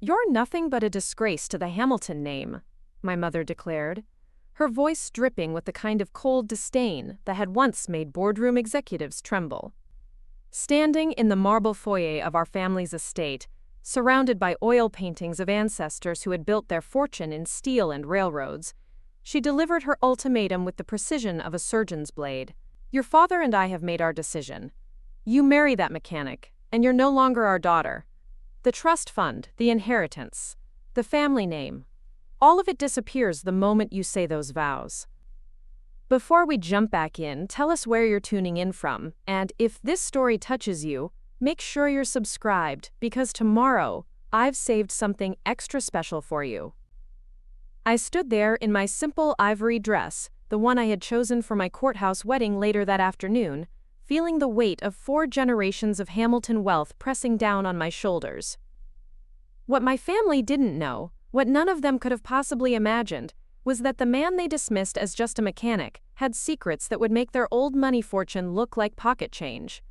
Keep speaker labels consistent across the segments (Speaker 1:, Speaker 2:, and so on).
Speaker 1: "You're nothing but a disgrace to the Hamilton name," my mother declared, her voice dripping with the kind of cold disdain that had once made boardroom executives tremble. Standing in the marble foyer of our family's estate, surrounded by oil paintings of ancestors who had built their fortune in steel and railroads, she delivered her ultimatum with the precision of a surgeon's blade. "Your father and I have made our decision. You marry that mechanic, and you're no longer our daughter. The trust fund, the inheritance, the family name, all of it disappears the moment you say those vows." Before we jump back in, tell us where you're tuning in from, and if this story touches you, make sure you're subscribed, because tomorrow, I've saved something extra special for you. I stood there in my simple ivory dress, the one I had chosen for my courthouse wedding later that afternoon, feeling the weight of 4 generations of Hamilton wealth pressing down on my shoulders. What my family didn't know, what none of them could have possibly imagined, was that the man they dismissed as just a mechanic had secrets that would make their old money fortune look like pocket change.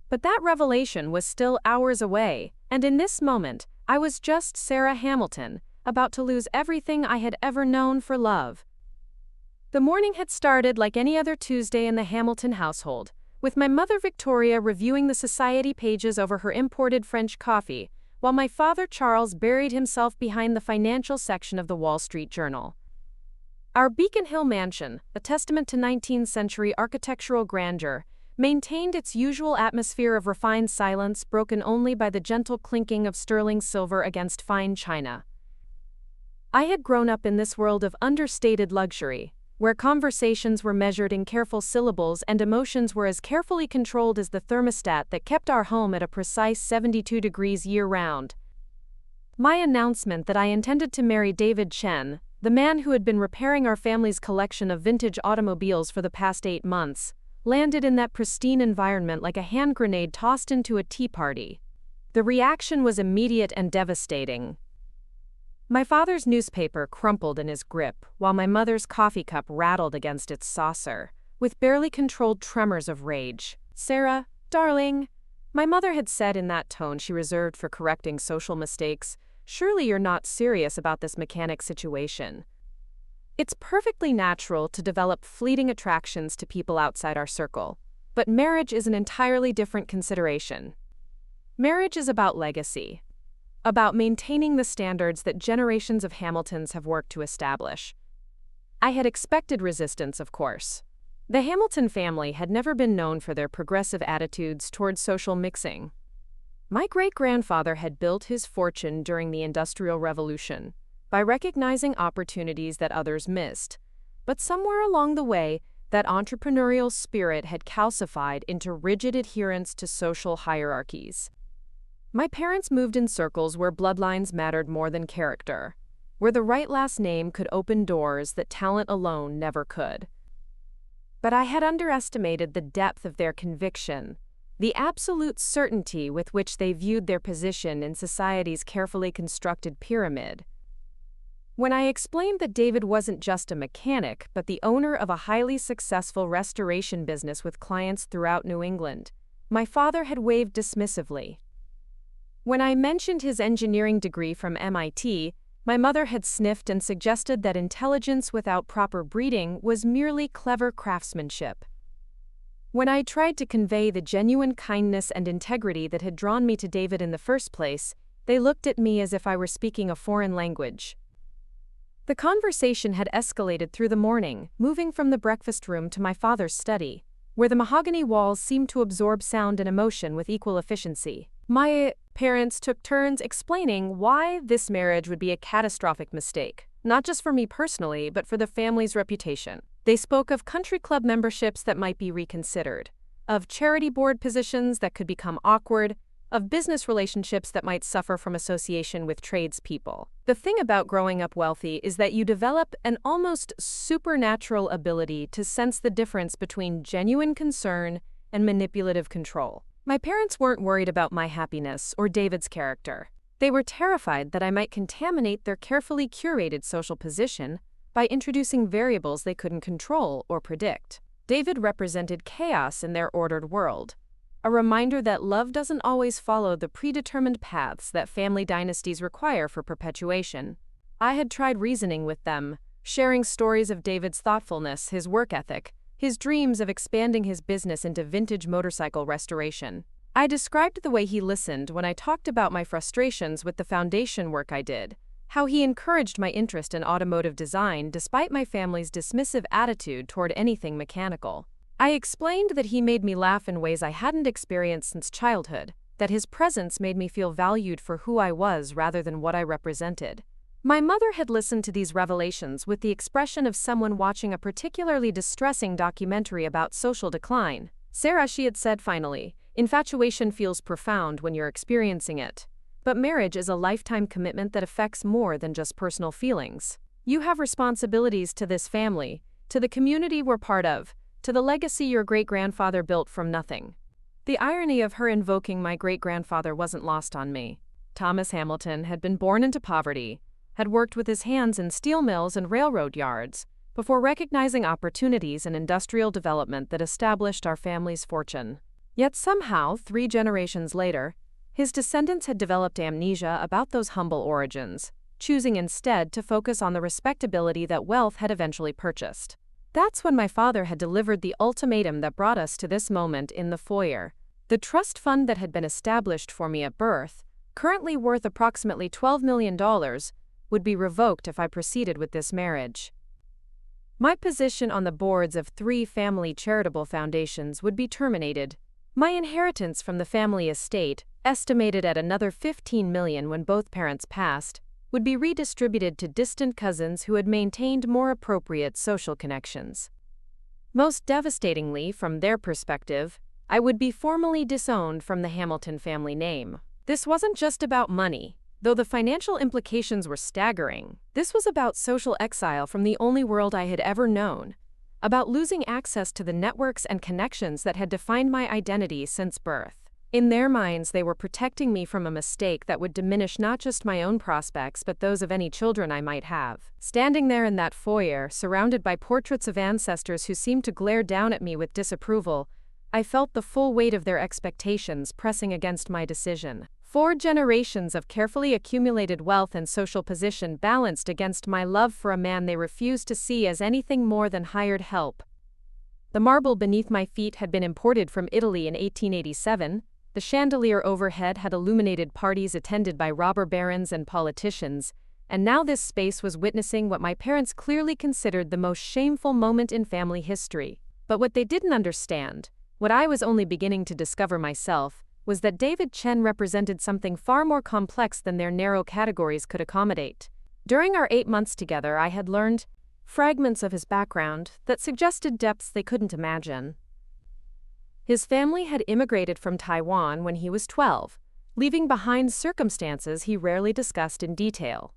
Speaker 1: But that revelation was still hours away, and in this moment, I was just Sarah Hamilton, about to lose everything I had ever known for love. The morning had started like any other Tuesday in the Hamilton household, with my mother Victoria reviewing the society pages over her imported French coffee, while my father Charles buried himself behind the financial section of the Wall Street Journal. Our Beacon Hill mansion, a testament to 19th century architectural grandeur, maintained its usual atmosphere of refined silence, broken only by the gentle clinking of sterling silver against fine china. I had grown up in this world of understated luxury, where conversations were measured in careful syllables and emotions were as carefully controlled as the thermostat that kept our home at a precise 72 degrees year-round. My announcement that I intended to marry David Chen, the man who had been repairing our family's collection of vintage automobiles for the past 8 months, landed in that pristine environment like a hand grenade tossed into a tea party. The reaction was immediate and devastating. My father's newspaper crumpled in his grip, while my mother's coffee cup rattled against its saucer, with barely controlled tremors of rage. "Sarah, darling," my mother had said in that tone she reserved for correcting social mistakes, "surely you're not serious about this mechanic situation. It's perfectly natural to develop fleeting attractions to people outside our circle, but marriage is an entirely different consideration. Marriage is about legacy, about maintaining the standards that generations of Hamiltons have worked to establish." I had expected resistance, of course. The Hamilton family had never been known for their progressive attitudes towards social mixing. My great-grandfather had built his fortune during the Industrial Revolution by recognizing opportunities that others missed, but somewhere along the way, that entrepreneurial spirit had calcified into rigid adherence to social hierarchies. My parents moved in circles where bloodlines mattered more than character, where the right last name could open doors that talent alone never could. But I had underestimated the depth of their conviction, the absolute certainty with which they viewed their position in society's carefully constructed pyramid. When I explained that David wasn't just a mechanic but the owner of a highly successful restoration business with clients throughout New England, my father had waved dismissively. When I mentioned his engineering degree from MIT, my mother had sniffed and suggested that intelligence without proper breeding was merely clever craftsmanship. When I tried to convey the genuine kindness and integrity that had drawn me to David in the first place, they looked at me as if I were speaking a foreign language. The conversation had escalated through the morning, moving from the breakfast room to my father's study, where the mahogany walls seemed to absorb sound and emotion with equal efficiency. My parents took turns explaining why this marriage would be a catastrophic mistake, not just for me personally, but for the family's reputation. They spoke of country club memberships that might be reconsidered, of charity board positions that could become awkward, of business relationships that might suffer from association with tradespeople. The thing about growing up wealthy is that you develop an almost supernatural ability to sense the difference between genuine concern and manipulative control. My parents weren't worried about my happiness or David's character. They were terrified that I might contaminate their carefully curated social position by introducing variables they couldn't control or predict. David represented chaos in their ordered world. a reminder that love doesn't always follow the predetermined paths that family dynasties require for perpetuation. I had tried reasoning with them, sharing stories of David's thoughtfulness, his work ethic, his dreams of expanding his business into vintage motorcycle restoration. I described the way he listened when I talked about my frustrations with the foundation work I did, how he encouraged my interest in automotive design despite my family's dismissive attitude toward anything mechanical. I explained that he made me laugh in ways I hadn't experienced since childhood, that his presence made me feel valued for who I was rather than what I represented. My mother had listened to these revelations with the expression of someone watching a particularly distressing documentary about social decline. "Sarah," she had said finally, "infatuation feels profound when you're experiencing it. But marriage is a lifetime commitment that affects more than just personal feelings. You have responsibilities to this family, to the community we're part of, to the legacy your great-grandfather built from nothing." The irony of her invoking my great-grandfather wasn't lost on me. Thomas Hamilton had been born into poverty, had worked with his hands in steel mills and railroad yards, before recognizing opportunities in industrial development that established our family's fortune. Yet somehow, 3 generations later, his descendants had developed amnesia about those humble origins, choosing instead to focus on the respectability that wealth had eventually purchased. That's when my father had delivered the ultimatum that brought us to this moment in the foyer. The trust fund that had been established for me at birth, currently worth approximately $12 million, would be revoked if I proceeded with this marriage. My position on the boards of 3 family charitable foundations would be terminated. My inheritance from the family estate, estimated at another $15 million when both parents passed, would be redistributed to distant cousins who had maintained more appropriate social connections. Most devastatingly, from their perspective, I would be formally disowned from the Hamilton family name. This wasn't just about money, though the financial implications were staggering. This was about social exile from the only world I had ever known, about losing access to the networks and connections that had defined my identity since birth. In their minds, they were protecting me from a mistake that would diminish not just my own prospects but those of any children I might have. Standing there in that foyer, surrounded by portraits of ancestors who seemed to glare down at me with disapproval, I felt the full weight of their expectations pressing against my decision. 4 generations of carefully accumulated wealth and social position balanced against my love for a man they refused to see as anything more than hired help. The marble beneath my feet had been imported from Italy in 1887, the chandelier overhead had illuminated parties attended by robber barons and politicians, and now this space was witnessing what my parents clearly considered the most shameful moment in family history. But what they didn't understand, what I was only beginning to discover myself, was that David Chen represented something far more complex than their narrow categories could accommodate. During our 8 months together, I had learned fragments of his background that suggested depths they couldn't imagine. His family had immigrated from Taiwan when he was 12, leaving behind circumstances he rarely discussed in detail.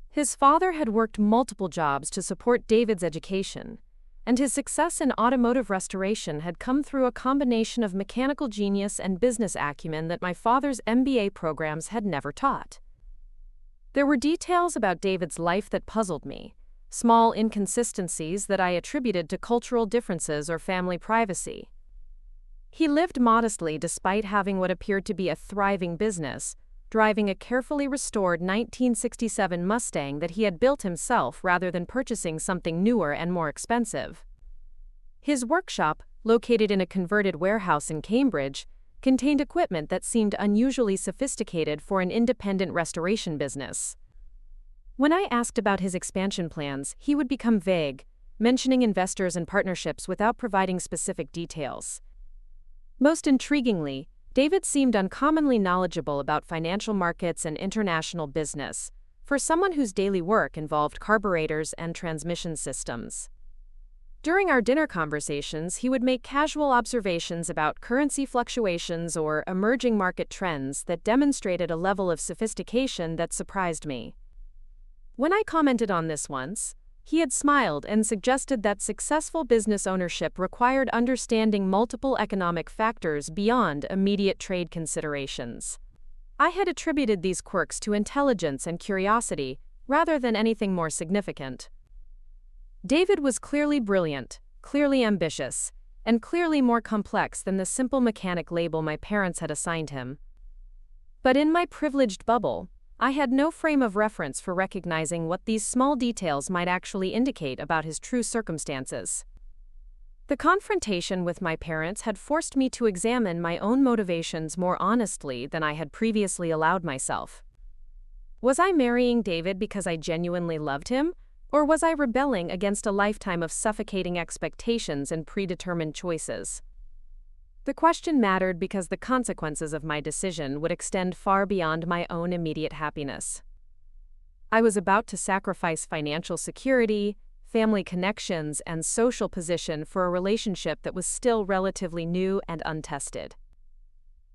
Speaker 1: His father had worked multiple jobs to support David's education, and his success in automotive restoration had come through a combination of mechanical genius and business acumen that my father's MBA programs had never taught. There were details about David's life that puzzled me, small inconsistencies that I attributed to cultural differences or family privacy. He lived modestly despite having what appeared to be a thriving business, driving a carefully restored 1967 Mustang that he had built himself rather than purchasing something newer and more expensive. His workshop, located in a converted warehouse in Cambridge, contained equipment that seemed unusually sophisticated for an independent restoration business. When I asked about his expansion plans, he would become vague, mentioning investors and partnerships without providing specific details. Most intriguingly, David seemed uncommonly knowledgeable about financial markets and international business, for someone whose daily work involved carburetors and transmission systems. During our dinner conversations, he would make casual observations about currency fluctuations or emerging market trends that demonstrated a level of sophistication that surprised me. When I commented on this once, he had smiled and suggested that successful business ownership required understanding multiple economic factors beyond immediate trade considerations. I had attributed these quirks to intelligence and curiosity, rather than anything more significant. David was clearly brilliant, clearly ambitious, and clearly more complex than the simple mechanic label my parents had assigned him. But in my privileged bubble, I had no frame of reference for recognizing what these small details might actually indicate about his true circumstances. The confrontation with my parents had forced me to examine my own motivations more honestly than I had previously allowed myself. Was I marrying David because I genuinely loved him, or was I rebelling against a lifetime of suffocating expectations and predetermined choices? The question mattered because the consequences of my decision would extend far beyond my own immediate happiness. I was about to sacrifice financial security, family connections, and social position for a relationship that was still relatively new and untested.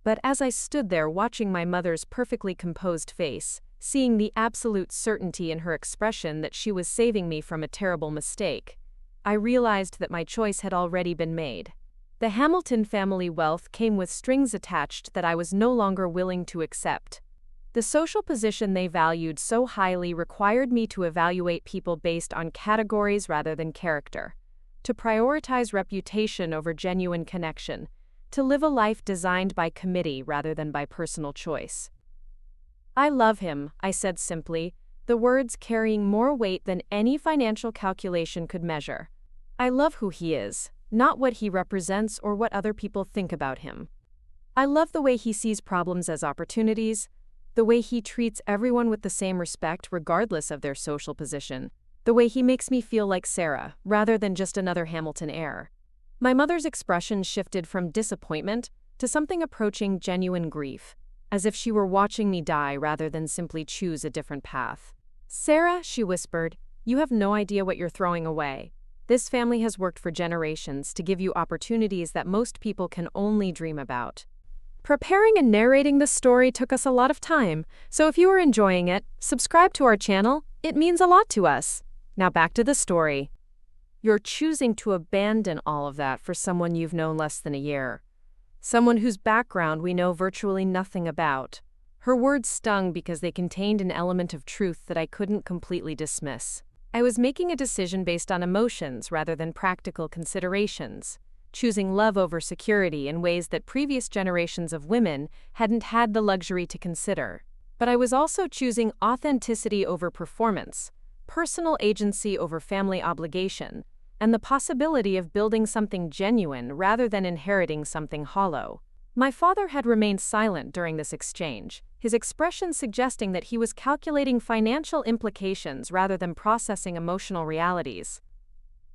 Speaker 1: But as I stood there watching my mother's perfectly composed face, seeing the absolute certainty in her expression that she was saving me from a terrible mistake, I realized that my choice had already been made. The Hamilton family wealth came with strings attached that I was no longer willing to accept. The social position they valued so highly required me to evaluate people based on categories rather than character, to prioritize reputation over genuine connection, to live a life designed by committee rather than by personal choice. "I love him," I said simply, the words carrying more weight than any financial calculation could measure. "I love who he is, not what he represents or what other people think about him. I love the way he sees problems as opportunities, the way he treats everyone with the same respect regardless of their social position, the way he makes me feel like Sarah, rather than just another Hamilton heir." My mother's expression shifted from disappointment to something approaching genuine grief, as if she were watching me die rather than simply choose a different path. "Sarah," she whispered, "you have no idea what you're throwing away. This family has worked for generations to give you opportunities that most people can only dream about." Preparing and narrating this story took us a lot of time, so if you are enjoying it, subscribe to our channel. It means a lot to us. Now back to the story. You're choosing to abandon all of that for someone you've known less than a year. Someone whose background we know virtually nothing about. Her words stung because they contained an element of truth that I couldn't completely dismiss. I was making a decision based on emotions rather than practical considerations, choosing love over security in ways that previous generations of women hadn't had the luxury to consider. But I was also choosing authenticity over performance, personal agency over family obligation, and the possibility of building something genuine rather than inheriting something hollow. My father had remained silent during this exchange, his expression suggesting that he was calculating financial implications rather than processing emotional realities.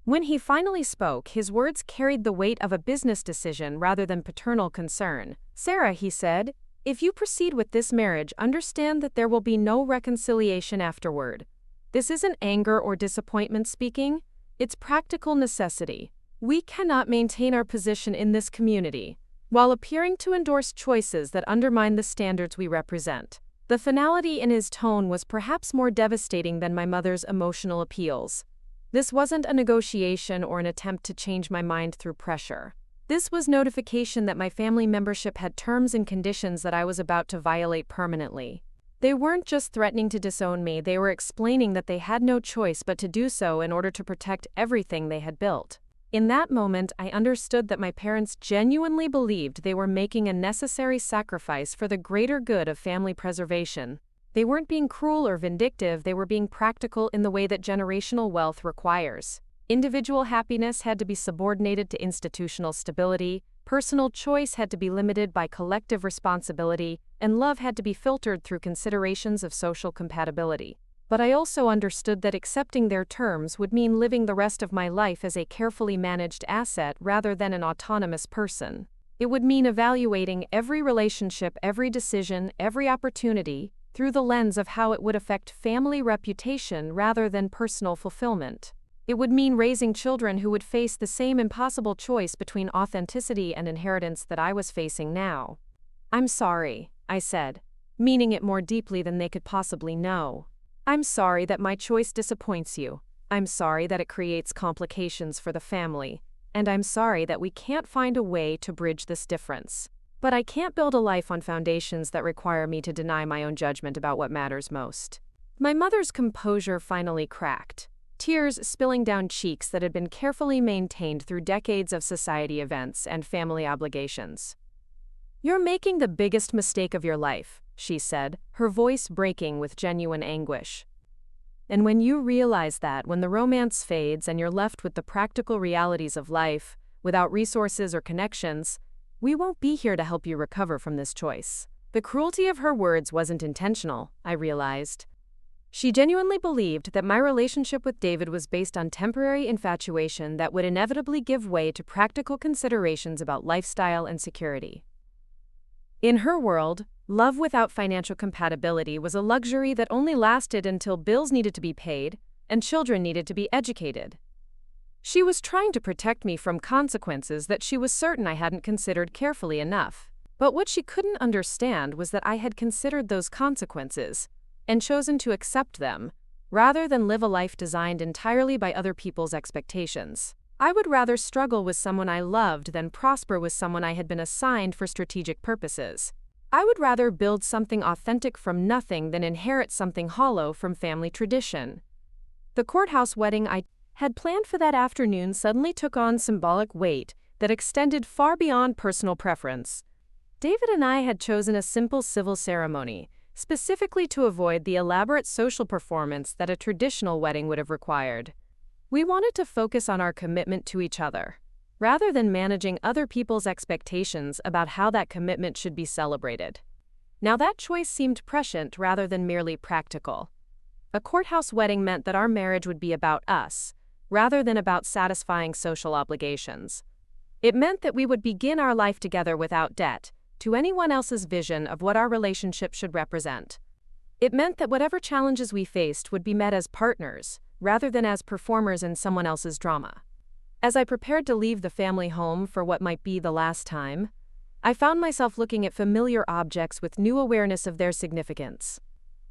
Speaker 1: When he finally spoke, his words carried the weight of a business decision rather than paternal concern. "Sarah," he said, "if you proceed with this marriage, understand that there will be no reconciliation afterward. This isn't anger or disappointment speaking, it's practical necessity. We cannot maintain our position in this community while appearing to endorse choices that undermine the standards we represent." The finality in his tone was perhaps more devastating than my mother's emotional appeals. This wasn't a negotiation or an attempt to change my mind through pressure. This was notification that my family membership had terms and conditions that I was about to violate permanently. They weren't just threatening to disown me, they were explaining that they had no choice but to do so in order to protect everything they had built. In that moment, I understood that my parents genuinely believed they were making a necessary sacrifice for the greater good of family preservation. They weren't being cruel or vindictive, they were being practical in the way that generational wealth requires. Individual happiness had to be subordinated to institutional stability, personal choice had to be limited by collective responsibility, and love had to be filtered through considerations of social compatibility. But I also understood that accepting their terms would mean living the rest of my life as a carefully managed asset rather than an autonomous person. It would mean evaluating every relationship, every decision, every opportunity through the lens of how it would affect family reputation rather than personal fulfillment. It would mean raising children who would face the same impossible choice between authenticity and inheritance that I was facing now. "I'm sorry," I said, meaning it more deeply than they could possibly know. "I'm sorry that my choice disappoints you. I'm sorry that it creates complications for the family. And I'm sorry that we can't find a way to bridge this difference. But I can't build a life on foundations that require me to deny my own judgment about what matters most." My mother's composure finally cracked. tears spilling down cheeks that had been carefully maintained through decades of society events and family obligations. "You're making the biggest mistake of your life," she said, her voice breaking with genuine anguish. "And when you realize that, when the romance fades and you're left with the practical realities of life, without resources or connections, we won't be here to help you recover from this choice." The cruelty of her words wasn't intentional, I realized. She genuinely believed that my relationship with David was based on temporary infatuation that would inevitably give way to practical considerations about lifestyle and security. In her world, love without financial compatibility was a luxury that only lasted until bills needed to be paid and children needed to be educated. She was trying to protect me from consequences that she was certain I hadn't considered carefully enough. But what she couldn't understand was that I had considered those consequences and chosen to accept them, rather than live a life designed entirely by other people's expectations. I would rather struggle with someone I loved than prosper with someone I had been assigned for strategic purposes. I would rather build something authentic from nothing than inherit something hollow from family tradition. The courthouse wedding I had planned for that afternoon suddenly took on symbolic weight that extended far beyond personal preference. David and I had chosen a simple civil ceremony, specifically to avoid the elaborate social performance that a traditional wedding would have required. We wanted to focus on our commitment to each other, rather than managing other people's expectations about how that commitment should be celebrated. Now that choice seemed prescient rather than merely practical. A courthouse wedding meant that our marriage would be about us, rather than about satisfying social obligations. It meant that we would begin our life together without debt to anyone else's vision of what our relationship should represent. It meant that whatever challenges we faced would be met as partners, rather than as performers in someone else's drama. As I prepared to leave the family home for what might be the last time, I found myself looking at familiar objects with new awareness of their significance.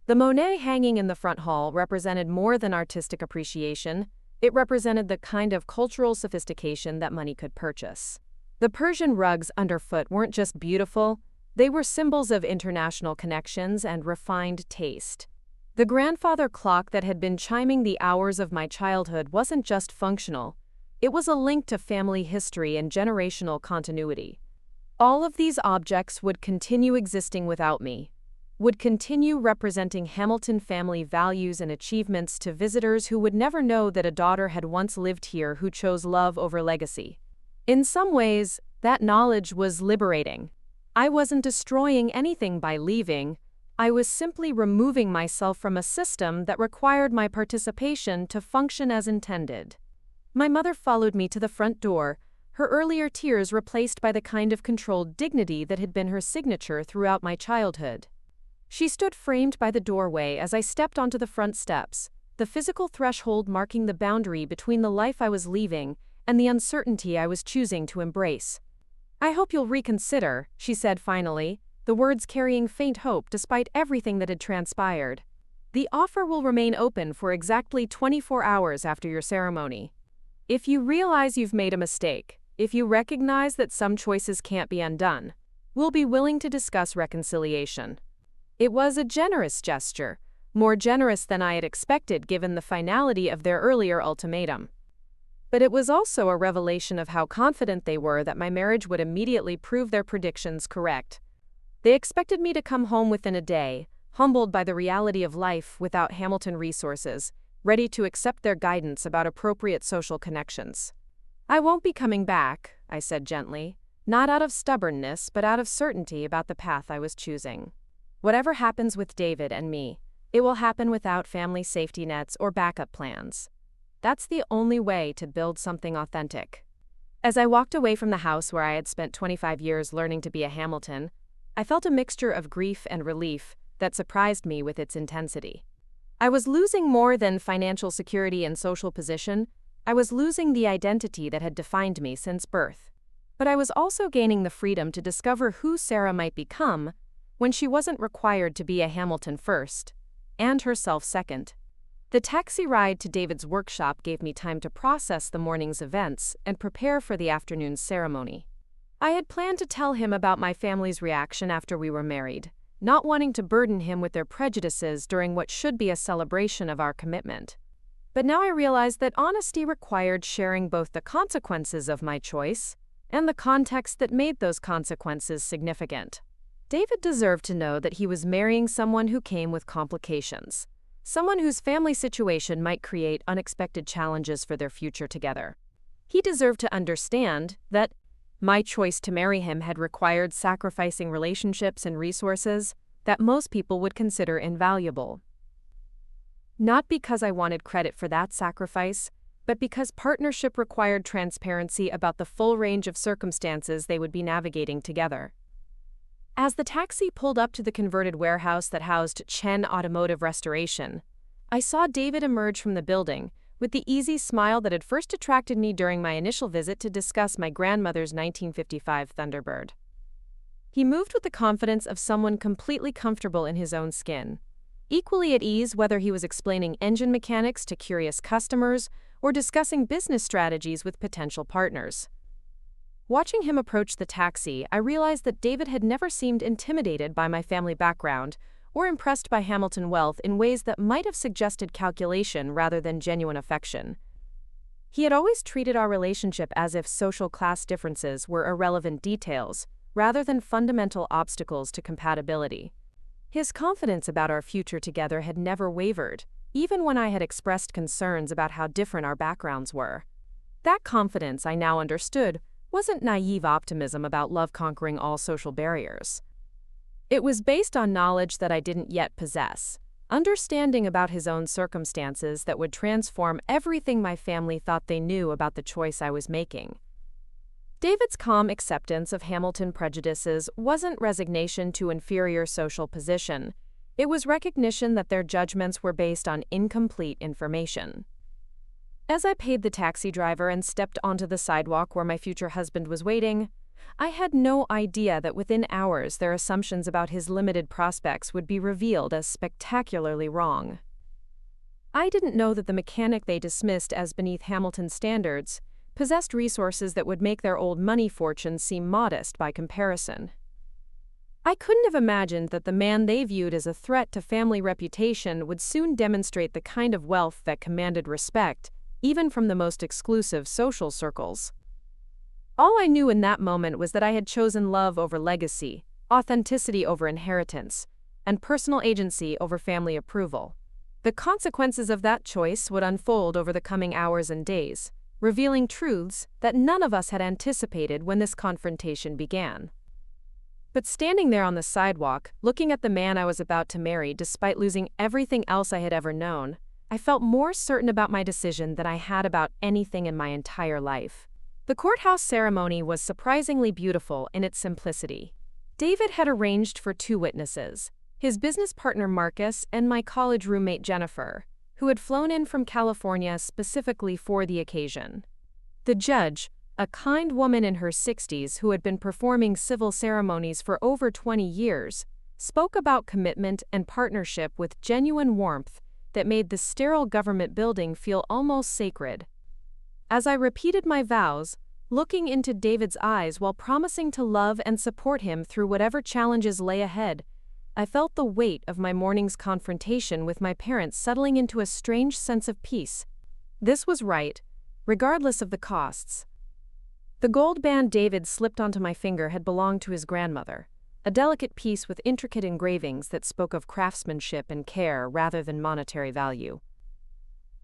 Speaker 1: The Monet hanging in the front hall represented more than artistic appreciation. It represented the kind of cultural sophistication that money could purchase. The Persian rugs underfoot weren't just beautiful, they were symbols of international connections and refined taste. The grandfather clock that had been chiming the hours of my childhood wasn't just functional, it was a link to family history and generational continuity. All of these objects would continue existing without me, would continue representing Hamilton family values and achievements to visitors who would never know that a daughter had once lived here who chose love over legacy. In some ways, that knowledge was liberating. I wasn't destroying anything by leaving, I was simply removing myself from a system that required my participation to function as intended. My mother followed me to the front door, her earlier tears replaced by the kind of controlled dignity that had been her signature throughout my childhood. She stood framed by the doorway as I stepped onto the front steps, the physical threshold marking the boundary between the life I was leaving and the uncertainty I was choosing to embrace. "I hope you'll reconsider," she said finally, the words carrying faint hope despite everything that had transpired. "The offer will remain open for exactly 24 hours after your ceremony. If you realize you've made a mistake, if you recognize that some choices can't be undone, we'll be willing to discuss reconciliation." It was a generous gesture, more generous than I had expected given the finality of their earlier ultimatum. But it was also a revelation of how confident they were that my marriage would immediately prove their predictions correct. They expected me to come home within a day, humbled by the reality of life without Hamilton resources, ready to accept their guidance about appropriate social connections. "I won't be coming back," I said gently, not out of stubbornness but out of certainty about the path I was choosing. Whatever happens with David and me, it will happen without family safety nets or backup plans. That's the only way to build something authentic. As I walked away from the house where I had spent 25 years learning to be a Hamilton, I felt a mixture of grief and relief that surprised me with its intensity. I was losing more than financial security and social position. I was losing the identity that had defined me since birth. But I was also gaining the freedom to discover who Sarah might become when she wasn't required to be a Hamilton first, and herself second. The taxi ride to David's workshop gave me time to process the morning's events and prepare for the afternoon's ceremony. I had planned to tell him about my family's reaction after we were married, not wanting to burden him with their prejudices during what should be a celebration of our commitment. But now I realize that honesty required sharing both the consequences of my choice and the context that made those consequences significant. David deserved to know that he was marrying someone who came with complications, someone whose family situation might create unexpected challenges for their future together. He deserved to understand that my choice to marry him had required sacrificing relationships and resources that most people would consider invaluable. Not because I wanted credit for that sacrifice, but because partnership required transparency about the full range of circumstances they would be navigating together. As the taxi pulled up to the converted warehouse that housed Chen Automotive Restoration, I saw David emerge from the building with the easy smile that had first attracted me during my initial visit to discuss my grandmother's 1955 Thunderbird. He moved with the confidence of someone completely comfortable in his own skin, equally at ease whether he was explaining engine mechanics to curious customers or discussing business strategies with potential partners. Watching him approach the taxi, I realized that David had never seemed intimidated by my family background or impressed by Hamilton wealth in ways that might have suggested calculation rather than genuine affection. He had always treated our relationship as if social class differences were irrelevant details, rather than fundamental obstacles to compatibility. His confidence about our future together had never wavered, even when I had expressed concerns about how different our backgrounds were. That confidence, I now understood, wasn't naive optimism about love conquering all social barriers. It was based on knowledge that I didn't yet possess, understanding about his own circumstances that would transform everything my family thought they knew about the choice I was making. David's calm acceptance of Hamilton prejudices wasn't resignation to inferior social position. It was recognition that their judgments were based on incomplete information. As I paid the taxi driver and stepped onto the sidewalk where my future husband was waiting, I had no idea that within hours their assumptions about his limited prospects would be revealed as spectacularly wrong. I didn't know that the mechanic they dismissed as beneath Hamilton's standards possessed resources that would make their old money fortune seem modest by comparison. I couldn't have imagined that the man they viewed as a threat to family reputation would soon demonstrate the kind of wealth that commanded respect, even from the most exclusive social circles. All I knew in that moment was that I had chosen love over legacy, authenticity over inheritance, and personal agency over family approval. The consequences of that choice would unfold over the coming hours and days, revealing truths that none of us had anticipated when this confrontation began. But standing there on the sidewalk, looking at the man I was about to marry despite losing everything else I had ever known, I felt more certain about my decision than I had about anything in my entire life. The courthouse ceremony was surprisingly beautiful in its simplicity. David had arranged for 2 witnesses, his business partner Marcus and my college roommate Jennifer, who had flown in from California specifically for the occasion. The judge, a kind woman in her 60s who had been performing civil ceremonies for over 20 years, spoke about commitment and partnership with genuine warmth that made the sterile government building feel almost sacred. As I repeated my vows, looking into David's eyes while promising to love and support him through whatever challenges lay ahead, I felt the weight of my morning's confrontation with my parents settling into a strange sense of peace. This was right, regardless of the costs. The gold band David slipped onto my finger had belonged to his grandmother, a delicate piece with intricate engravings that spoke of craftsmanship and care rather than monetary value.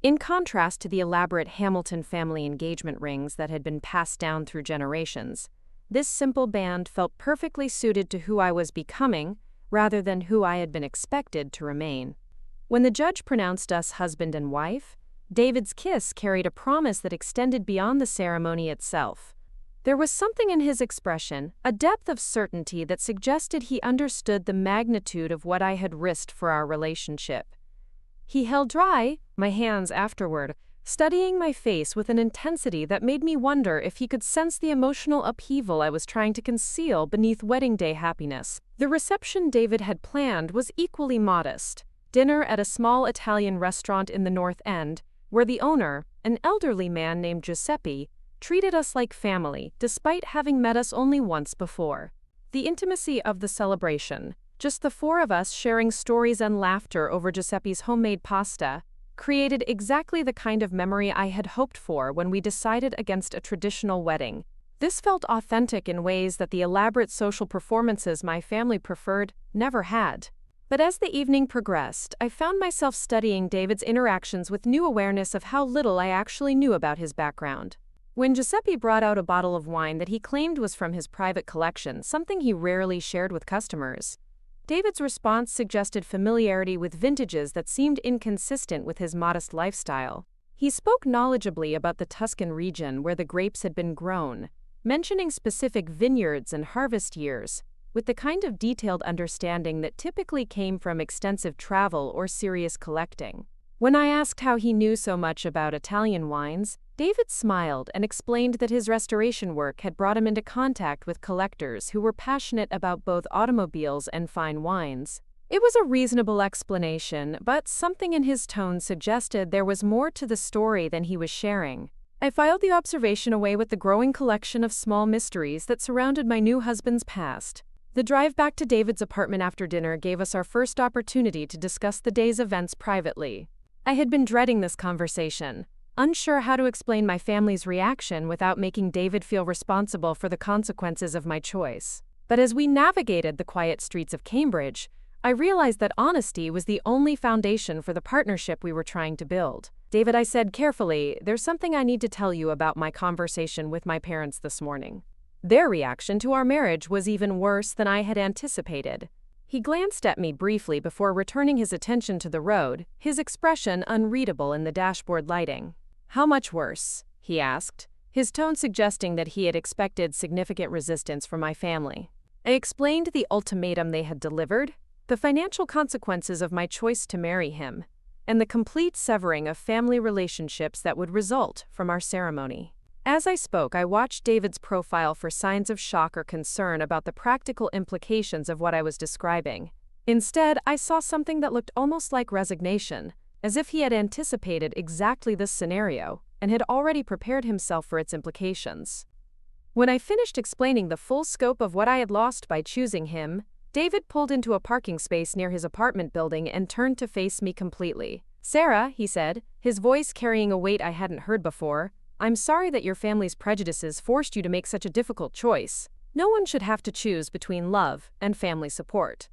Speaker 1: In contrast to the elaborate Hamilton family engagement rings that had been passed down through generations, this simple band felt perfectly suited to who I was becoming rather than who I had been expected to remain. When the judge pronounced us husband and wife, David's kiss carried a promise that extended beyond the ceremony itself. There was something in his expression, a depth of certainty that suggested he understood the magnitude of what I had risked for our relationship. He held dry my hands afterward, studying my face with an intensity that made me wonder if he could sense the emotional upheaval I was trying to conceal beneath wedding day happiness. The reception David had planned was equally modest. Dinner at a small Italian restaurant in the North End, where the owner, an elderly man named Giuseppe, treated us like family despite having met us only once before. The intimacy of the celebration, just the 4 of us sharing stories and laughter over Giuseppe's homemade pasta, created exactly the kind of memory I had hoped for when we decided against a traditional wedding. This felt authentic in ways that the elaborate social performances my family preferred never had. But as the evening progressed, I found myself studying David's interactions with new awareness of how little I actually knew about his background. When Giuseppe brought out a bottle of wine that he claimed was from his private collection, something he rarely shared with customers, David's response suggested familiarity with vintages that seemed inconsistent with his modest lifestyle. He spoke knowledgeably about the Tuscan region where the grapes had been grown, mentioning specific vineyards and harvest years, with the kind of detailed understanding that typically came from extensive travel or serious collecting. When I asked how he knew so much about Italian wines, David smiled and explained that his restoration work had brought him into contact with collectors who were passionate about both automobiles and fine wines. It was a reasonable explanation, but something in his tone suggested there was more to the story than he was sharing. I filed the observation away with the growing collection of small mysteries that surrounded my new husband's past. The drive back to David's apartment after dinner gave us our first opportunity to discuss the day's events privately. I had been dreading this conversation, unsure how to explain my family's reaction without making David feel responsible for the consequences of my choice. But as we navigated the quiet streets of Cambridge, I realized that honesty was the only foundation for the partnership we were trying to build. "David," I said carefully, "there's something I need to tell you about my conversation with my parents this morning." Their reaction to our marriage was even worse than I had anticipated. He glanced at me briefly before returning his attention to the road, his expression unreadable in the dashboard lighting. "How much worse?" he asked, his tone suggesting that he had expected significant resistance from my family. I explained the ultimatum they had delivered, the financial consequences of my choice to marry him, and the complete severing of family relationships that would result from our ceremony. As I spoke, I watched David's profile for signs of shock or concern about the practical implications of what I was describing. Instead, I saw something that looked almost like resignation, as if he had anticipated exactly this scenario and had already prepared himself for its implications. When I finished explaining the full scope of what I had lost by choosing him, David pulled into a parking space near his apartment building and turned to face me completely. "Sarah," he said, his voice carrying a weight I hadn't heard before, "I'm sorry that your family's prejudices forced you to make such a difficult choice. No one should have to choose between love and family support."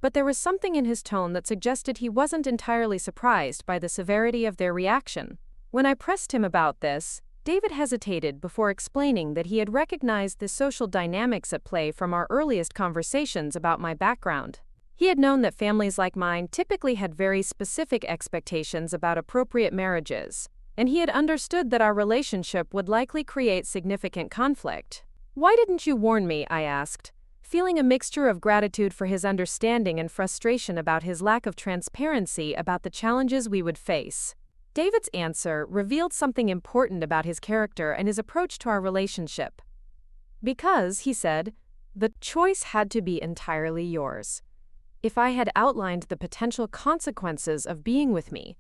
Speaker 1: But there was something in his tone that suggested he wasn't entirely surprised by the severity of their reaction. When I pressed him about this, David hesitated before explaining that he had recognized the social dynamics at play from our earliest conversations about my background. He had known that families like mine typically had very specific expectations about appropriate marriages, and he had understood that our relationship would likely create significant conflict. "Why didn't you warn me?" I asked, feeling a mixture of gratitude for his understanding and frustration about his lack of transparency about the challenges we would face. David's answer revealed something important about his character and his approach to our relationship. "Because," he said, "the choice had to be entirely yours. If I had outlined the potential consequences of being with me,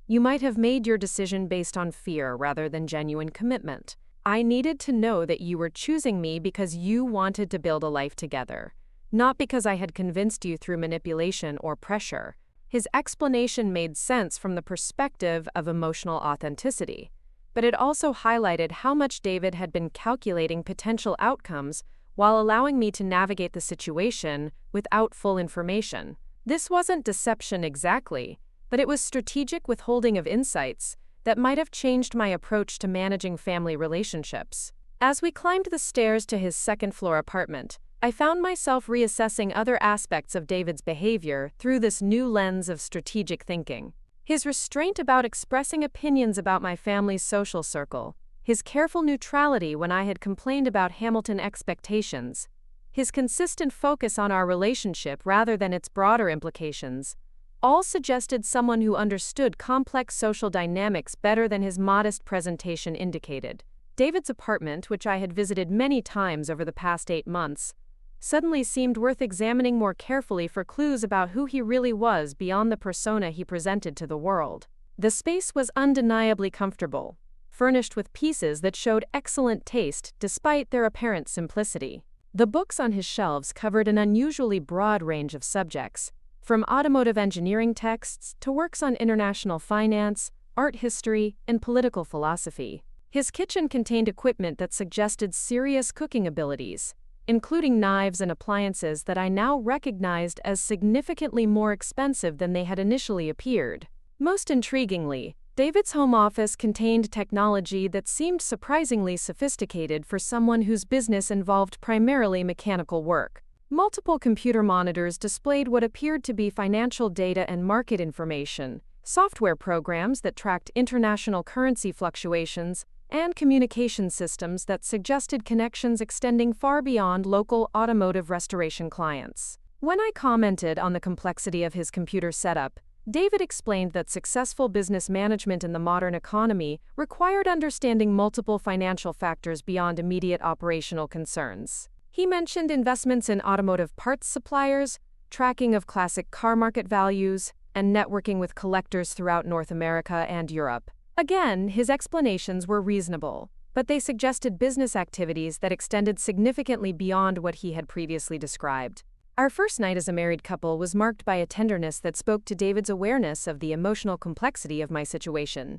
Speaker 1: you might have made your decision based on fear rather than genuine commitment. I needed to know that you were choosing me because you wanted to build a life together, not because I had convinced you through manipulation or pressure." His explanation made sense from the perspective of emotional authenticity, but it also highlighted how much David had been calculating potential outcomes while allowing me to navigate the situation without full information. This wasn't deception exactly, but it was strategic withholding of insights that might have changed my approach to managing family relationships. As we climbed the stairs to his second-floor apartment, I found myself reassessing other aspects of David's behavior through this new lens of strategic thinking. His restraint about expressing opinions about my family's social circle, his careful neutrality when I had complained about Hamilton expectations, his consistent focus on our relationship rather than its broader implications, all suggested someone who understood complex social dynamics better than his modest presentation indicated. David's apartment, which I had visited many times over the past 8 months, suddenly seemed worth examining more carefully for clues about who he really was beyond the persona he presented to the world. The space was undeniably comfortable, furnished with pieces that showed excellent taste despite their apparent simplicity. The books on his shelves covered an unusually broad range of subjects, from automotive engineering texts to works on international finance, art history, and political philosophy. His kitchen contained equipment that suggested serious cooking abilities, including knives and appliances that I now recognized as significantly more expensive than they had initially appeared. Most intriguingly, David's home office contained technology that seemed surprisingly sophisticated for someone whose business involved primarily mechanical work. Multiple computer monitors displayed what appeared to be financial data and market information, software programs that tracked international currency fluctuations, and communication systems that suggested connections extending far beyond local automotive restoration clients. When I commented on the complexity of his computer setup, David explained that successful business management in the modern economy required understanding multiple financial factors beyond immediate operational concerns. He mentioned investments in automotive parts suppliers, tracking of classic car market values, and networking with collectors throughout North America and Europe. Again, his explanations were reasonable, but they suggested business activities that extended significantly beyond what he had previously described. Our first night as a married couple was marked by a tenderness that spoke to David's awareness of the emotional complexity of my situation.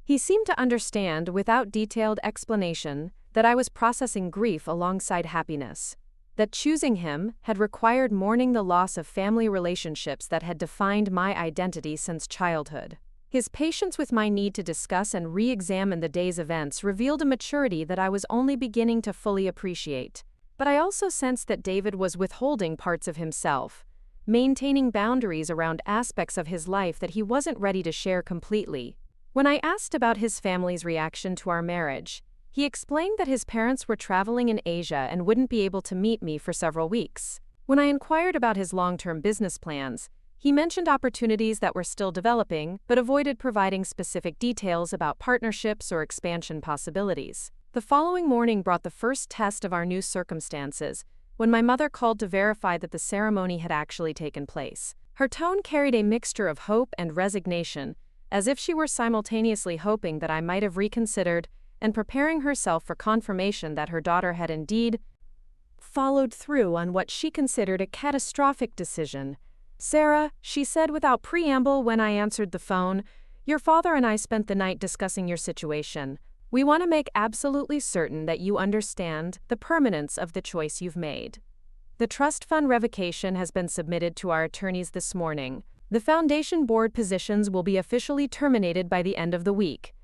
Speaker 1: He seemed to understand, without detailed explanation, that I was processing grief alongside happiness, that choosing him had required mourning the loss of family relationships that had defined my identity since childhood. His patience with my need to discuss and re-examine the day's events revealed a maturity that I was only beginning to fully appreciate. But I also sensed that David was withholding parts of himself, maintaining boundaries around aspects of his life that he wasn't ready to share completely. When I asked about his family's reaction to our marriage, he explained that his parents were traveling in Asia and wouldn't be able to meet me for several weeks. When I inquired about his long-term business plans, he mentioned opportunities that were still developing, but avoided providing specific details about partnerships or expansion possibilities. The following morning brought the first test of our new circumstances, when my mother called to verify that the ceremony had actually taken place. Her tone carried a mixture of hope and resignation, as if she were simultaneously hoping that I might have reconsidered and preparing herself for confirmation that her daughter had indeed followed through on what she considered a catastrophic decision. "Sarah," she said without preamble when I answered the phone, "your father and I spent the night discussing your situation. We want to make absolutely certain that you understand the permanence of the choice you've made. The trust fund revocation has been submitted to our attorneys this morning. The foundation board positions will be officially terminated by the end of the week.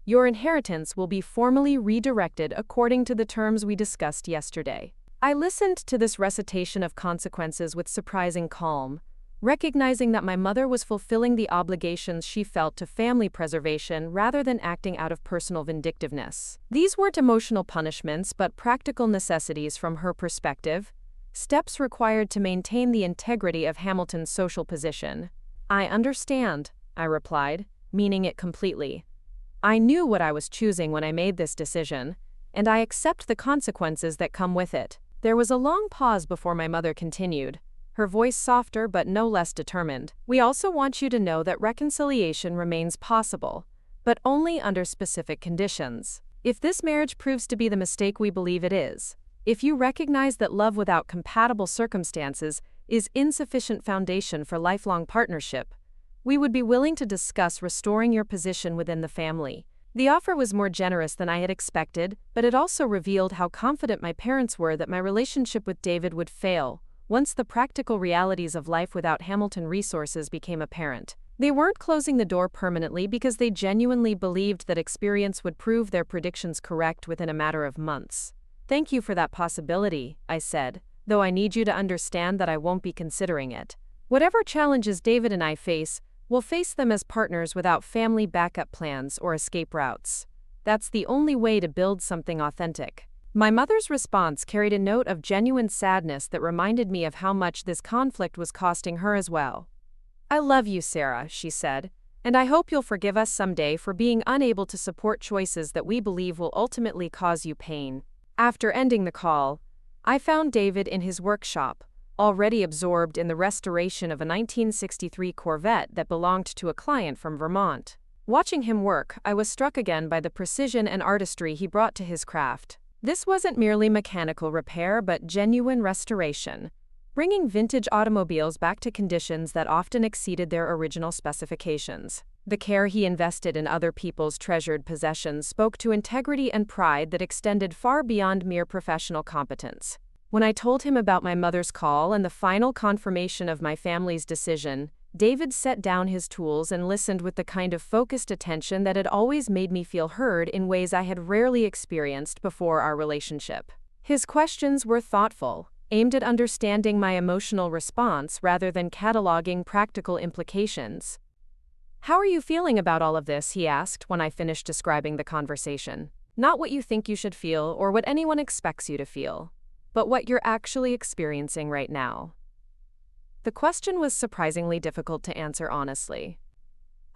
Speaker 1: Your inheritance will be formally redirected according to the terms we discussed yesterday." I listened to this recitation of consequences with surprising calm, recognizing that my mother was fulfilling the obligations she felt to family preservation rather than acting out of personal vindictiveness. These weren't emotional punishments but practical necessities from her perspective, steps required to maintain the integrity of Hamilton's social position. "I understand," I replied, meaning it completely. I knew what I was choosing when I made this decision, and I accept the consequences that come with it. There was a long pause before my mother continued, her voice softer but no less determined. "We also want you to know that reconciliation remains possible, but only under specific conditions. If this marriage proves to be the mistake we believe it is, if you recognize that love without compatible circumstances is insufficient foundation for lifelong partnership, we would be willing to discuss restoring your position within the family." The offer was more generous than I had expected, but it also revealed how confident my parents were that my relationship with David would fail once the practical realities of life without Hamilton resources became apparent. They weren't closing the door permanently because they genuinely believed that experience would prove their predictions correct within a matter of months. "Thank you for that possibility," I said, "though I need you to understand that I won't be considering it. Whatever challenges David and I face, we'll face them as partners without family backup plans or escape routes. That's the only way to build something authentic." My mother's response carried a note of genuine sadness that reminded me of how much this conflict was costing her as well. "I love you, Sarah," she said, "and I hope you'll forgive us someday for being unable to support choices that we believe will ultimately cause you pain." After ending the call, I found David in his workshop, already absorbed in the restoration of a 1963 Corvette that belonged to a client from Vermont. Watching him work, I was struck again by the precision and artistry he brought to his craft. This wasn't merely mechanical repair but genuine restoration, bringing vintage automobiles back to conditions that often exceeded their original specifications. The care he invested in other people's treasured possessions spoke to integrity and pride that extended far beyond mere professional competence. When I told him about my mother's call and the final confirmation of my family's decision, David set down his tools and listened with the kind of focused attention that had always made me feel heard in ways I had rarely experienced before our relationship. His questions were thoughtful, aimed at understanding my emotional response rather than cataloging practical implications. "How are you feeling about all of this?" he asked when I finished describing the conversation. "Not what you think you should feel or what anyone expects you to feel, but what you're actually experiencing right now." The question was surprisingly difficult to answer honestly.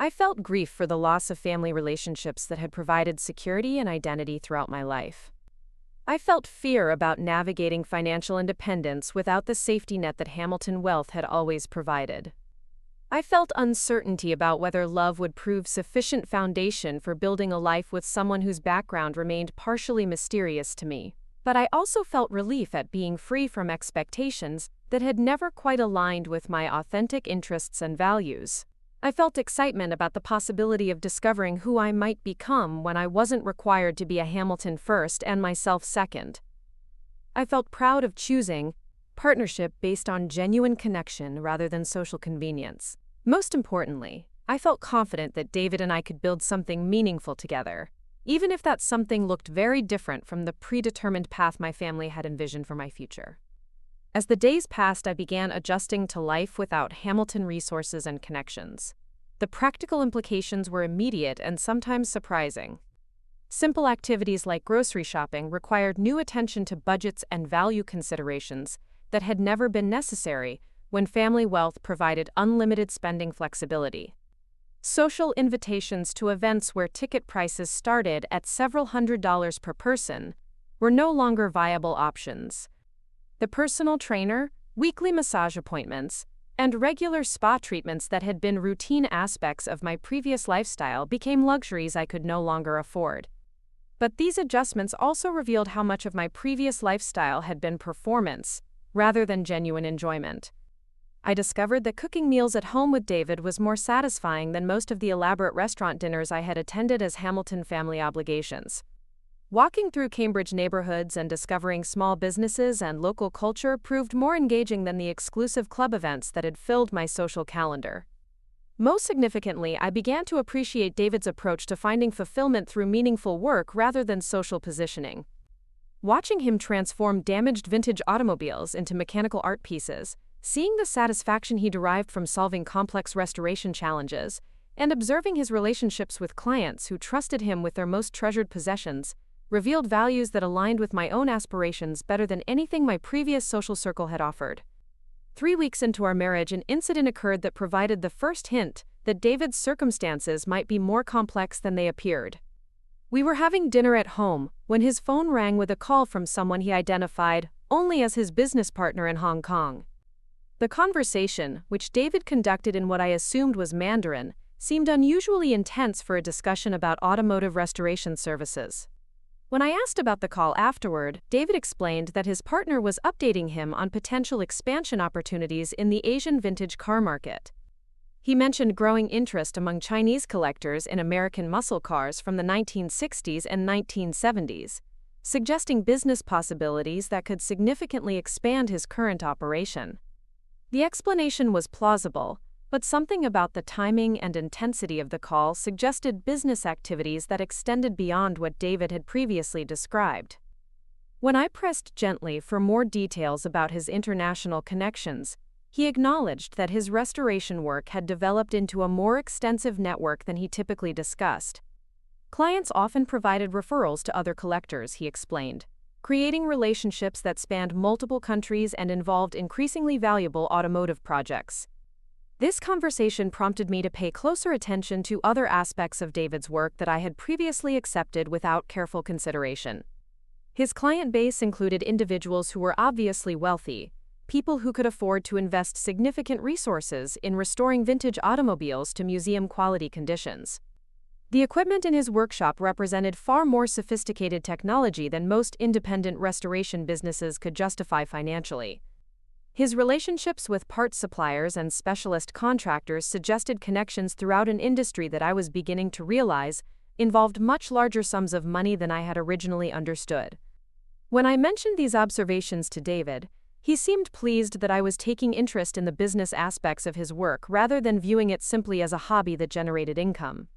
Speaker 1: I felt grief for the loss of family relationships that had provided security and identity throughout my life. I felt fear about navigating financial independence without the safety net that Hamilton Wealth had always provided. I felt uncertainty about whether love would prove sufficient foundation for building a life with someone whose background remained partially mysterious to me. But I also felt relief at being free from expectations that had never quite aligned with my authentic interests and values. I felt excitement about the possibility of discovering who I might become when I wasn't required to be a Hamilton first and myself second. I felt proud of choosing partnership based on genuine connection rather than social convenience. Most importantly, I felt confident that David and I could build something meaningful together, even if that something looked very different from the predetermined path my family had envisioned for my future. As the days passed, I began adjusting to life without Hamilton resources and connections. The practical implications were immediate and sometimes surprising. Simple activities like grocery shopping required new attention to budgets and value considerations that had never been necessary when family wealth provided unlimited spending flexibility. Social invitations to events where ticket prices started at several $100s per person were no longer viable options. The personal trainer, weekly massage appointments, and regular spa treatments that had been routine aspects of my previous lifestyle became luxuries I could no longer afford. But these adjustments also revealed how much of my previous lifestyle had been performance, rather than genuine enjoyment. I discovered that cooking meals at home with David was more satisfying than most of the elaborate restaurant dinners I had attended as Hamilton family obligations. Walking through Cambridge neighborhoods and discovering small businesses and local culture proved more engaging than the exclusive club events that had filled my social calendar. Most significantly, I began to appreciate David's approach to finding fulfillment through meaningful work rather than social positioning. Watching him transform damaged vintage automobiles into mechanical art pieces, seeing the satisfaction he derived from solving complex restoration challenges, and observing his relationships with clients who trusted him with their most treasured possessions, revealed values that aligned with my own aspirations better than anything my previous social circle had offered. 3 weeks into our marriage, an incident occurred that provided the first hint that David's circumstances might be more complex than they appeared. We were having dinner at home when his phone rang with a call from someone he identified only as his business partner in Hong Kong. The conversation, which David conducted in what I assumed was Mandarin, seemed unusually intense for a discussion about automotive restoration services. When I asked about the call afterward, David explained that his partner was updating him on potential expansion opportunities in the Asian vintage car market. He mentioned growing interest among Chinese collectors in American muscle cars from the 1960s and 1970s, suggesting business possibilities that could significantly expand his current operation. The explanation was plausible, but something about the timing and intensity of the call suggested business activities that extended beyond what David had previously described. When I pressed gently for more details about his international connections, he acknowledged that his restoration work had developed into a more extensive network than he typically discussed. Clients often provided referrals to other collectors, he explained, creating relationships that spanned multiple countries and involved increasingly valuable automotive projects. This conversation prompted me to pay closer attention to other aspects of David's work that I had previously accepted without careful consideration. His client base included individuals who were obviously wealthy, people who could afford to invest significant resources in restoring vintage automobiles to museum-quality conditions. The equipment in his workshop represented far more sophisticated technology than most independent restoration businesses could justify financially. His relationships with parts suppliers and specialist contractors suggested connections throughout an industry that I was beginning to realize involved much larger sums of money than I had originally understood. When I mentioned these observations to David, he seemed pleased that I was taking interest in the business aspects of his work rather than viewing it simply as a hobby that generated income.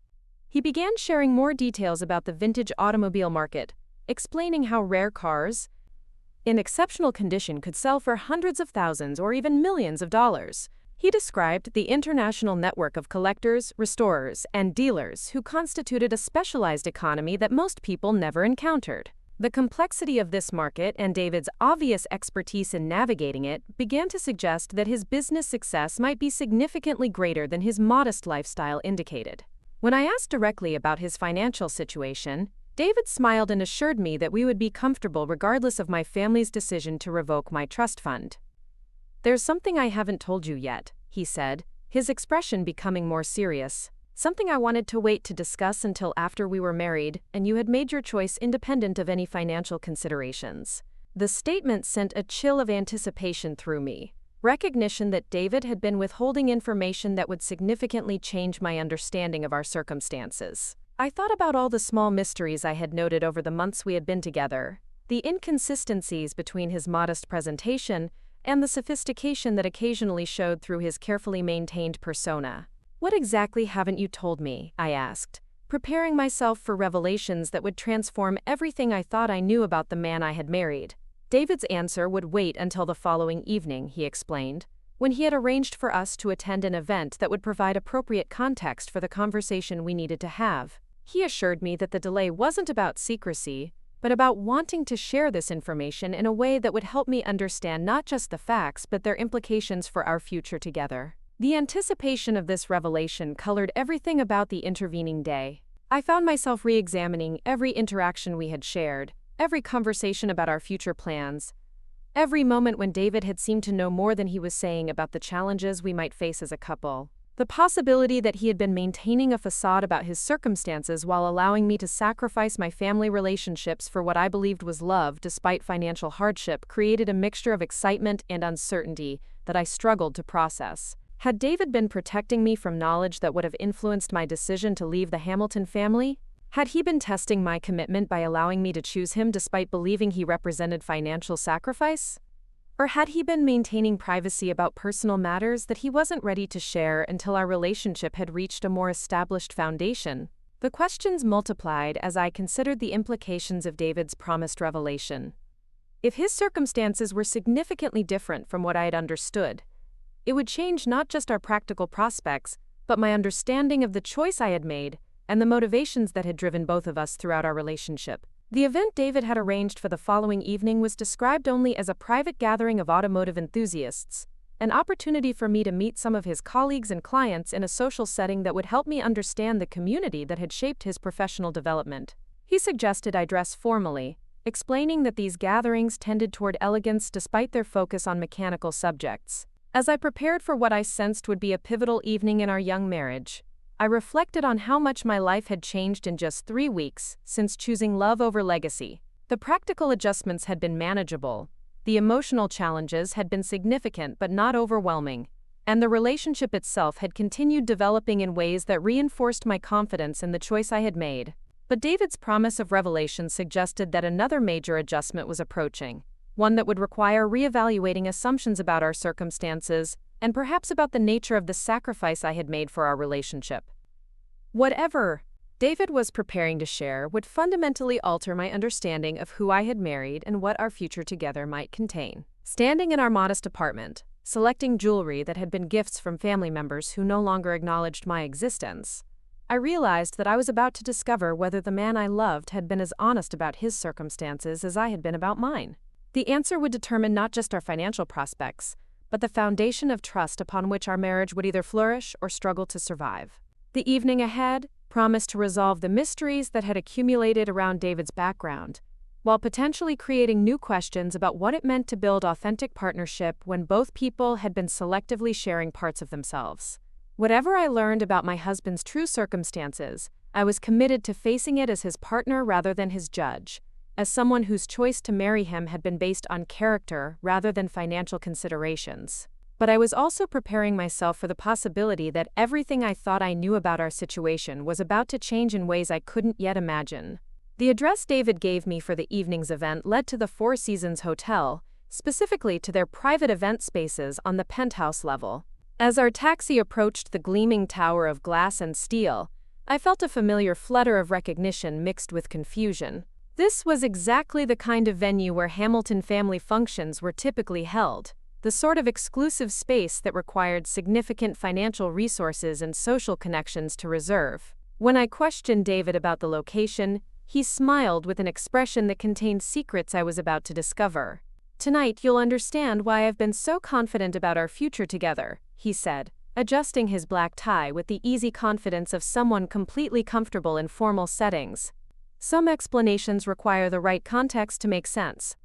Speaker 1: He began sharing more details about the vintage automobile market, explaining how rare cars, in exceptional condition, could sell for hundreds of thousands or even millions of dollars. He described the international network of collectors, restorers, and dealers who constituted a specialized economy that most people never encountered. The complexity of this market and David's obvious expertise in navigating it began to suggest that his business success might be significantly greater than his modest lifestyle indicated. When I asked directly about his financial situation, David smiled and assured me that we would be comfortable regardless of my family's decision to revoke my trust fund. "There's something I haven't told you yet," he said, his expression becoming more serious. "Something I wanted to wait to discuss until after we were married and you had made your choice independent of any financial considerations." The statement sent a chill of anticipation through me, recognition that David had been withholding information that would significantly change my understanding of our circumstances. I thought about all the small mysteries I had noted over the months we had been together, the inconsistencies between his modest presentation and the sophistication that occasionally showed through his carefully maintained persona. "What exactly haven't you told me?" I asked, preparing myself for revelations that would transform everything I thought I knew about the man I had married. David's answer would wait until the following evening, he explained, when he had arranged for us to attend an event that would provide appropriate context for the conversation we needed to have. He assured me that the delay wasn't about secrecy, but about wanting to share this information in a way that would help me understand not just the facts but their implications for our future together. The anticipation of this revelation colored everything about the intervening day. I found myself re-examining every interaction we had shared, every conversation about our future plans, every moment when David had seemed to know more than he was saying about the challenges we might face as a couple. The possibility that he had been maintaining a facade about his circumstances while allowing me to sacrifice my family relationships for what I believed was love despite financial hardship created a mixture of excitement and uncertainty that I struggled to process. Had David been protecting me from knowledge that would have influenced my decision to leave the Hamilton family? Had he been testing my commitment by allowing me to choose him despite believing he represented financial sacrifice? Or had he been maintaining privacy about personal matters that he wasn't ready to share until our relationship had reached a more established foundation? The questions multiplied as I considered the implications of David's promised revelation. If his circumstances were significantly different from what I had understood, it would change not just our practical prospects, but my understanding of the choice I had made and the motivations that had driven both of us throughout our relationship. The event David had arranged for the following evening was described only as a private gathering of automotive enthusiasts, an opportunity for me to meet some of his colleagues and clients in a social setting that would help me understand the community that had shaped his professional development. He suggested I dress formally, explaining that these gatherings tended toward elegance despite their focus on mechanical subjects. As I prepared for what I sensed would be a pivotal evening in our young marriage, I reflected on how much my life had changed in just 3 weeks since choosing love over legacy. The practical adjustments had been manageable, the emotional challenges had been significant but not overwhelming, and the relationship itself had continued developing in ways that reinforced my confidence in the choice I had made. But David's promise of revelation suggested that another major adjustment was approaching, one that would require reevaluating assumptions about our circumstances and perhaps about the nature of the sacrifice I had made for our relationship. Whatever David was preparing to share would fundamentally alter my understanding of who I had married and what our future together might contain. Standing in our modest apartment, selecting jewelry that had been gifts from family members who no longer acknowledged my existence, I realized that I was about to discover whether the man I loved had been as honest about his circumstances as I had been about mine. The answer would determine not just our financial prospects, but the foundation of trust upon which our marriage would either flourish or struggle to survive. The evening ahead promised to resolve the mysteries that had accumulated around David's background, while potentially creating new questions about what it meant to build authentic partnership when both people had been selectively sharing parts of themselves. Whatever I learned about my husband's true circumstances, I was committed to facing it as his partner rather than his judge, as someone whose choice to marry him had been based on character rather than financial considerations. But I was also preparing myself for the possibility that everything I thought I knew about our situation was about to change in ways I couldn't yet imagine. The address David gave me for the evening's event led to the Four Seasons Hotel, specifically to their private event spaces on the penthouse level. As our taxi approached the gleaming tower of glass and steel, I felt a familiar flutter of recognition mixed with confusion. This was exactly the kind of venue where Hamilton family functions were typically held, the sort of exclusive space that required significant financial resources and social connections to reserve. When I questioned David about the location, he smiled with an expression that contained secrets I was about to discover. "Tonight you'll understand why I've been so confident about our future together," he said, adjusting his black tie with the easy confidence of someone completely comfortable in formal settings. Some explanations require the right context to make sense.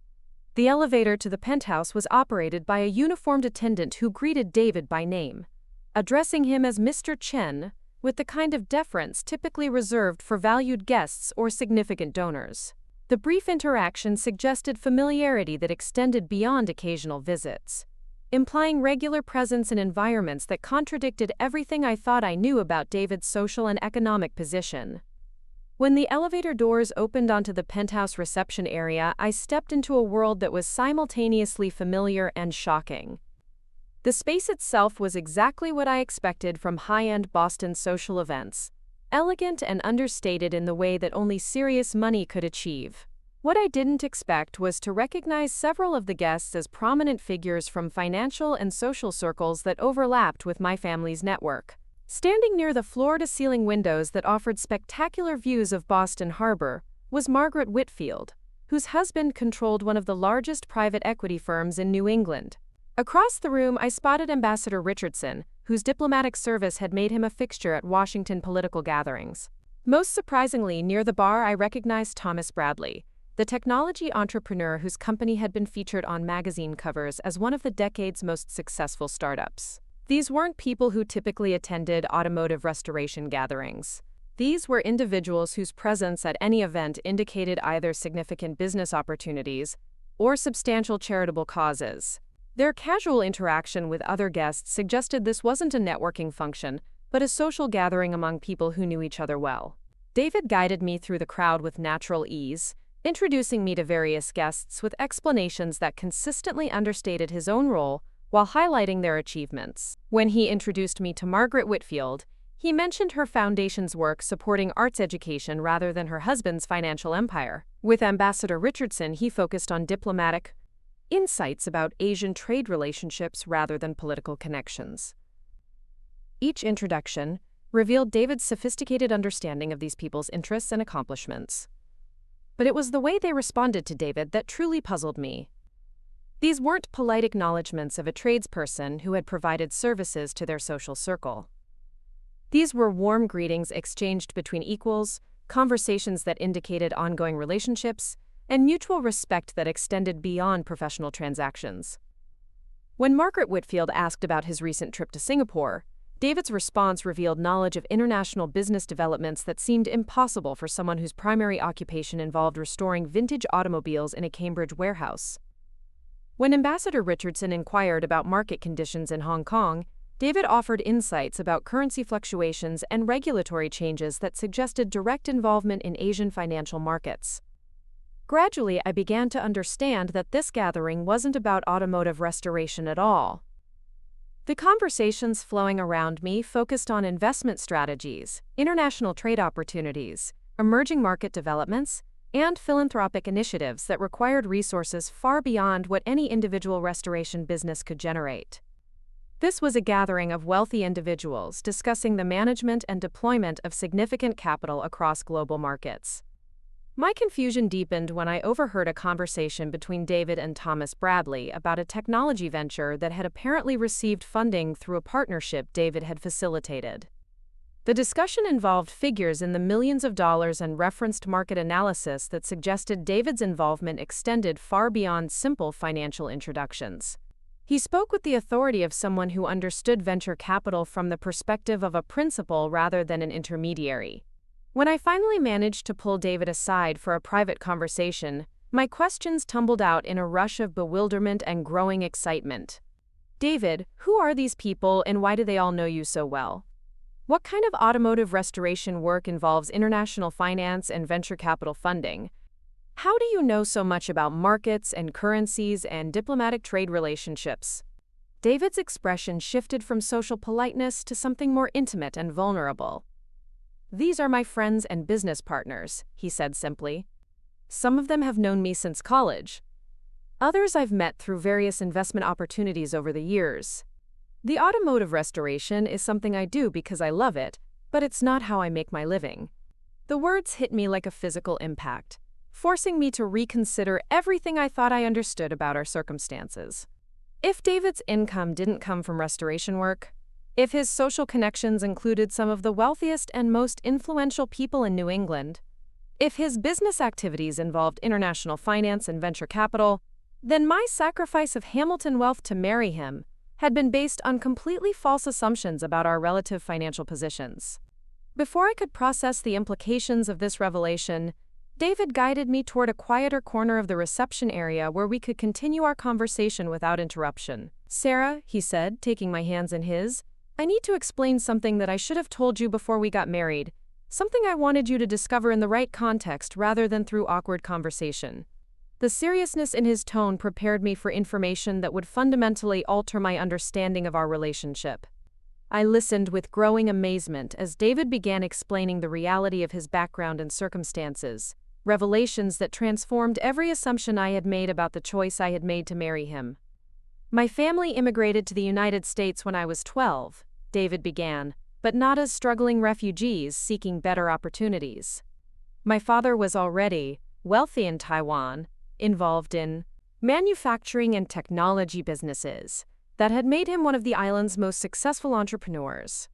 Speaker 1: The elevator to the penthouse was operated by a uniformed attendant who greeted David by name, addressing him as Mr. Chen, with the kind of deference typically reserved for valued guests or significant donors. The brief interaction suggested familiarity that extended beyond occasional visits, implying regular presence in environments that contradicted everything I thought I knew about David's social and economic position. When the elevator doors opened onto the penthouse reception area, I stepped into a world that was simultaneously familiar and shocking. The space itself was exactly what I expected from high-end Boston social events, elegant and understated in the way that only serious money could achieve. What I didn't expect was to recognize several of the guests as prominent figures from financial and social circles that overlapped with my family's network. Standing near the floor-to-ceiling windows that offered spectacular views of Boston Harbor was Margaret Whitfield, whose husband controlled one of the largest private equity firms in New England. Across the room, I spotted Ambassador Richardson, whose diplomatic service had made him a fixture at Washington political gatherings. Most surprisingly, near the bar I recognized Thomas Bradley, the technology entrepreneur whose company had been featured on magazine covers as one of the decade's most successful startups. These weren't people who typically attended automotive restoration gatherings. These were individuals whose presence at any event indicated either significant business opportunities or substantial charitable causes. Their casual interaction with other guests suggested this wasn't a networking function, but a social gathering among people who knew each other well. David guided me through the crowd with natural ease, introducing me to various guests with explanations that consistently understated his own role while highlighting their achievements. When he introduced me to Margaret Whitfield, he mentioned her foundation's work supporting arts education rather than her husband's financial empire. With Ambassador Richardson, he focused on diplomatic insights about Asian trade relationships rather than political connections. Each introduction revealed David's sophisticated understanding of these people's interests and accomplishments. But it was the way they responded to David that truly puzzled me. These weren't polite acknowledgments of a tradesperson who had provided services to their social circle. These were warm greetings exchanged between equals, conversations that indicated ongoing relationships, and mutual respect that extended beyond professional transactions. When Margaret Whitfield asked about his recent trip to Singapore, David's response revealed knowledge of international business developments that seemed impossible for someone whose primary occupation involved restoring vintage automobiles in a Cambridge warehouse. When Ambassador Richardson inquired about market conditions in Hong Kong, David offered insights about currency fluctuations and regulatory changes that suggested direct involvement in Asian financial markets. Gradually, I began to understand that this gathering wasn't about automotive restoration at all. The conversations flowing around me focused on investment strategies, international trade opportunities, emerging market developments, and philanthropic initiatives that required resources far beyond what any individual restoration business could generate. This was a gathering of wealthy individuals discussing the management and deployment of significant capital across global markets. My confusion deepened when I overheard a conversation between David and Thomas Bradley about a technology venture that had apparently received funding through a partnership David had facilitated. The discussion involved figures in the millions of dollars and referenced market analysis that suggested David's involvement extended far beyond simple financial introductions. He spoke with the authority of someone who understood venture capital from the perspective of a principal rather than an intermediary. When I finally managed to pull David aside for a private conversation, my questions tumbled out in a rush of bewilderment and growing excitement. David, who are these people and why do they all know you so well? What kind of automotive restoration work involves international finance and venture capital funding? How do you know so much about markets and currencies and diplomatic trade relationships? David's expression shifted from social politeness to something more intimate and vulnerable. These are my friends and business partners, he said simply. Some of them have known me since college. Others I've met through various investment opportunities over the years. The automotive restoration is something I do because I love it, but it's not how I make my living. The words hit me like a physical impact, forcing me to reconsider everything I thought I understood about our circumstances. If David's income didn't come from restoration work, if his social connections included some of the wealthiest and most influential people in New England, if his business activities involved international finance and venture capital, then my sacrifice of Hamilton wealth to marry him had been based on completely false assumptions about our relative financial positions. Before I could process the implications of this revelation, David guided me toward a quieter corner of the reception area where we could continue our conversation without interruption. "Sarah," he said, taking my hands in his, "I need to explain something that I should have told you before we got married, something I wanted you to discover in the right context rather than through awkward conversation." The seriousness in his tone prepared me for information that would fundamentally alter my understanding of our relationship. I listened with growing amazement as David began explaining the reality of his background and circumstances, revelations that transformed every assumption I had made about the choice I had made to marry him. "My family immigrated to the United States when I was 12, David began, but not as struggling refugees seeking better opportunities. My father was already wealthy in Taiwan, involved in manufacturing and technology businesses that had made him one of the island's most successful entrepreneurs.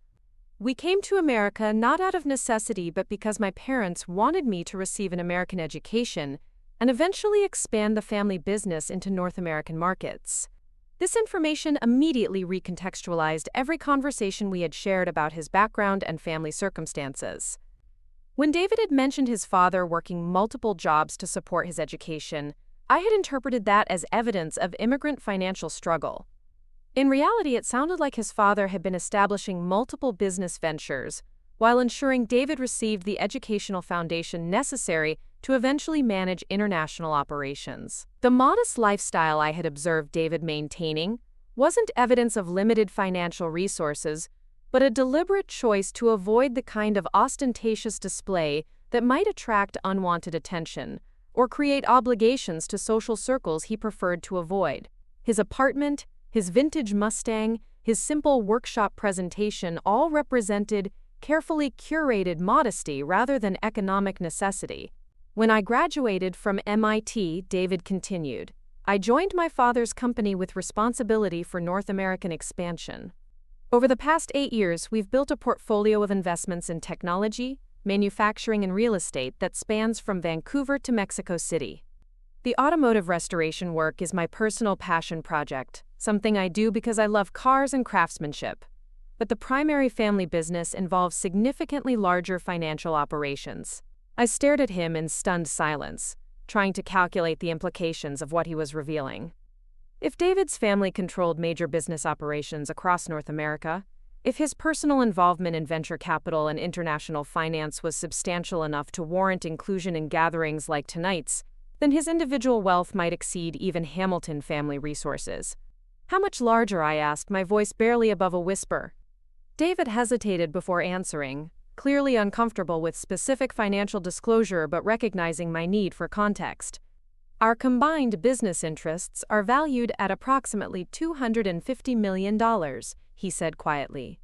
Speaker 1: We came to America not out of necessity but because my parents wanted me to receive an American education and eventually expand the family business into North American markets." This information immediately recontextualized every conversation we had shared about his background and family circumstances. When David had mentioned his father working multiple jobs to support his education, I had interpreted that as evidence of immigrant financial struggle. In reality, it sounded like his father had been establishing multiple business ventures while ensuring David received the educational foundation necessary to eventually manage international operations. The modest lifestyle I had observed David maintaining wasn't evidence of limited financial resources, but a deliberate choice to avoid the kind of ostentatious display that might attract unwanted attention or create obligations to social circles he preferred to avoid. His apartment, his vintage Mustang, his simple workshop presentation all represented carefully curated modesty rather than economic necessity. "When I graduated from MIT," David continued, "I joined my father's company with responsibility for North American expansion. Over the past 8 years, we've built a portfolio of investments in technology, manufacturing, and real estate that spans from Vancouver to Mexico City. The automotive restoration work is my personal passion project, something I do because I love cars and craftsmanship. But the primary family business involves significantly larger financial operations." I stared at him in stunned silence, trying to calculate the implications of what he was revealing. If David's family controlled major business operations across North America, if his personal involvement in venture capital and international finance was substantial enough to warrant inclusion in gatherings like tonight's, then his individual wealth might exceed even Hamilton family resources. "How much larger?" I asked, my voice barely above a whisper. David hesitated before answering, clearly uncomfortable with specific financial disclosure but recognizing my need for context. "Our combined business interests are valued at approximately $250 million, he said quietly.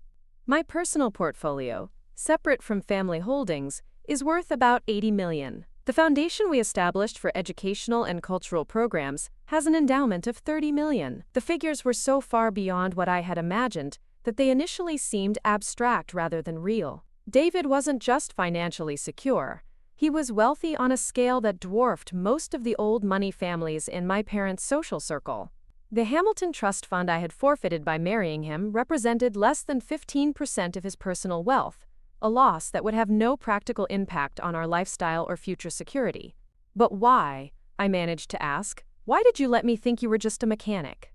Speaker 1: "My personal portfolio, separate from family holdings, is worth about $80 million. The foundation we established for educational and cultural programs has an endowment of $30 million. The figures were so far beyond what I had imagined that they initially seemed abstract rather than real. David wasn't just financially secure. He was wealthy on a scale that dwarfed most of the old money families in my parents' social circle. The Hamilton Trust Fund I had forfeited by marrying him represented less than 15% of his personal wealth, a loss that would have no practical impact on our lifestyle or future security. But why? I managed to ask. Why did you let me think you were just a mechanic?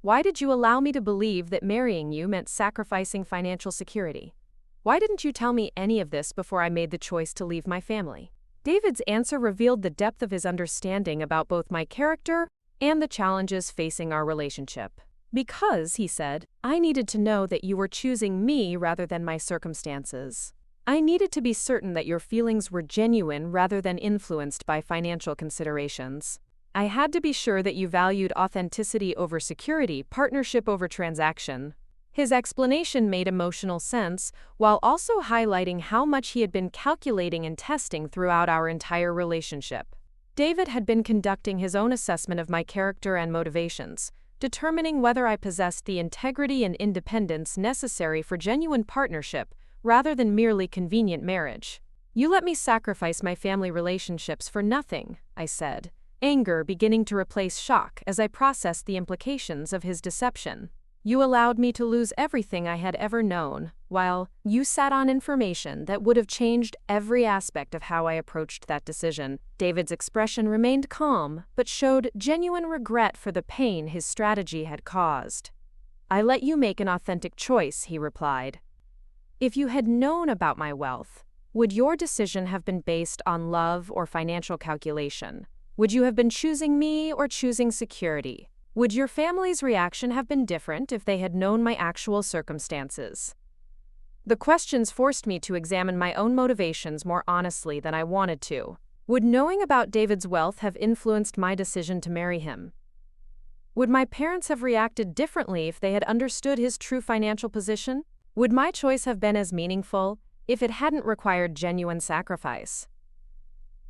Speaker 1: Why did you allow me to believe that marrying you meant sacrificing financial security? Why didn't you tell me any of this before I made the choice to leave my family? David's answer revealed the depth of his understanding about both my character and the challenges facing our relationship. Because, he said, I needed to know that you were choosing me rather than my circumstances. I needed to be certain that your feelings were genuine rather than influenced by financial considerations. I had to be sure that you valued authenticity over security, partnership over transaction. His explanation made emotional sense, while also highlighting how much he had been calculating and testing throughout our entire relationship. David had been conducting his own assessment of my character and motivations, determining whether I possessed the integrity and independence necessary for genuine partnership rather than merely convenient marriage. You let me sacrifice my family relationships for nothing, I said, anger beginning to replace shock as I processed the implications of his deception. You allowed me to lose everything I had ever known, while you sat on information that would have changed every aspect of how I approached that decision. David's expression remained calm, but showed genuine regret for the pain his strategy had caused. I let you make an authentic choice, he replied. If you had known about my wealth, would your decision have been based on love or financial calculation? Would you have been choosing me or choosing security? Would your family's reaction have been different if they had known my actual circumstances? The questions forced me to examine my own motivations more honestly than I wanted to. Would knowing about David's wealth have influenced my decision to marry him? Would my parents have reacted differently if they had understood his true financial position? Would my choice have been as meaningful if it hadn't required genuine sacrifice?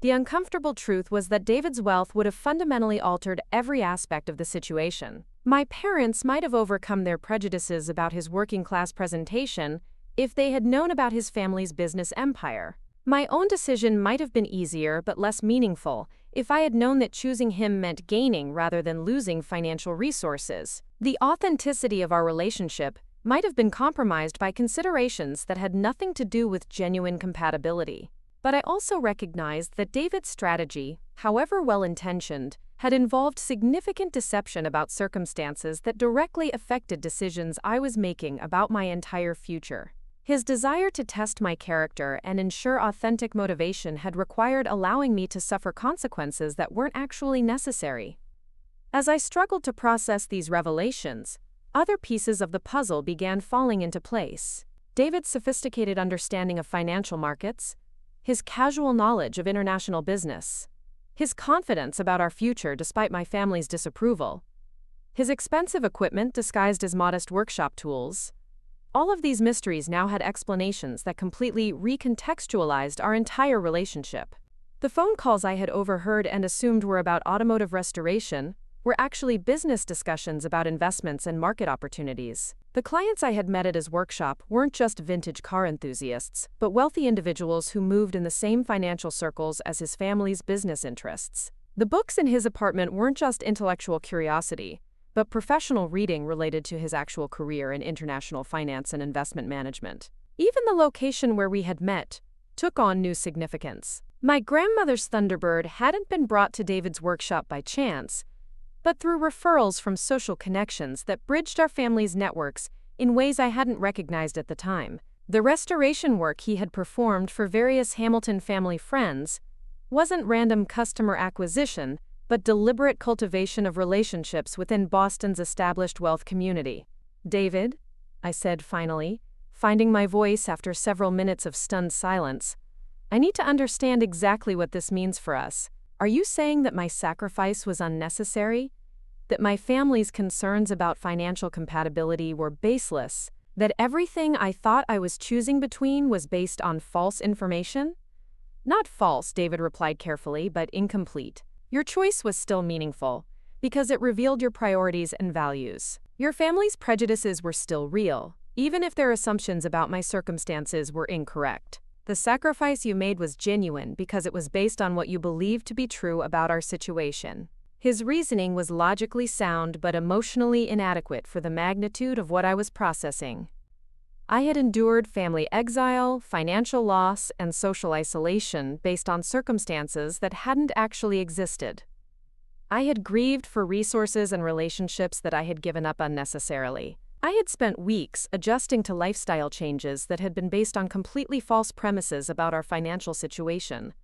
Speaker 1: The uncomfortable truth was that David's wealth would have fundamentally altered every aspect of the situation. My parents might have overcome their prejudices about his working-class presentation if they had known about his family's business empire. My own decision might have been easier but less meaningful if I had known that choosing him meant gaining rather than losing financial resources. The authenticity of our relationship might have been compromised by considerations that had nothing to do with genuine compatibility. But I also recognized that David's strategy, however well-intentioned, had involved significant deception about circumstances that directly affected decisions I was making about my entire future. His desire to test my character and ensure authentic motivation had required allowing me to suffer consequences that weren't actually necessary. As I struggled to process these revelations, other pieces of the puzzle began falling into place. David's sophisticated understanding of financial markets, his casual knowledge of international business, his confidence about our future despite my family's disapproval, his expensive equipment disguised as modest workshop tools. All of these mysteries now had explanations that completely recontextualized our entire relationship. The phone calls I had overheard and assumed were about automotive restoration were actually business discussions about investments and market opportunities. The clients I had met at his workshop weren't just vintage car enthusiasts, but wealthy individuals who moved in the same financial circles as his family's business interests. The books in his apartment weren't just intellectual curiosity, but professional reading related to his actual career in international finance and investment management. Even the location where we had met took on new significance. My grandmother's Thunderbird hadn't been brought to David's workshop by chance, but through referrals from social connections that bridged our family's networks in ways I hadn't recognized at the time. The restoration work he had performed for various Hamilton family friends wasn't random customer acquisition, but deliberate cultivation of relationships within Boston's established wealth community. David, I said finally, finding my voice after several minutes of stunned silence, I need to understand exactly what this means for us. Are you saying that my sacrifice was unnecessary? That my family's concerns about financial compatibility were baseless? That everything I thought I was choosing between was based on false information? Not false, David replied carefully, but incomplete. Your choice was still meaningful, because it revealed your priorities and values. Your family's prejudices were still real, even if their assumptions about my circumstances were incorrect. The sacrifice you made was genuine because it was based on what you believed to be true about our situation. His reasoning was logically sound but emotionally inadequate for the magnitude of what I was processing. I had endured family exile, financial loss, and social isolation based on circumstances that hadn't actually existed. I had grieved for resources and relationships that I had given up unnecessarily. I had spent weeks adjusting to lifestyle changes that had been based on completely false premises about our financial situation.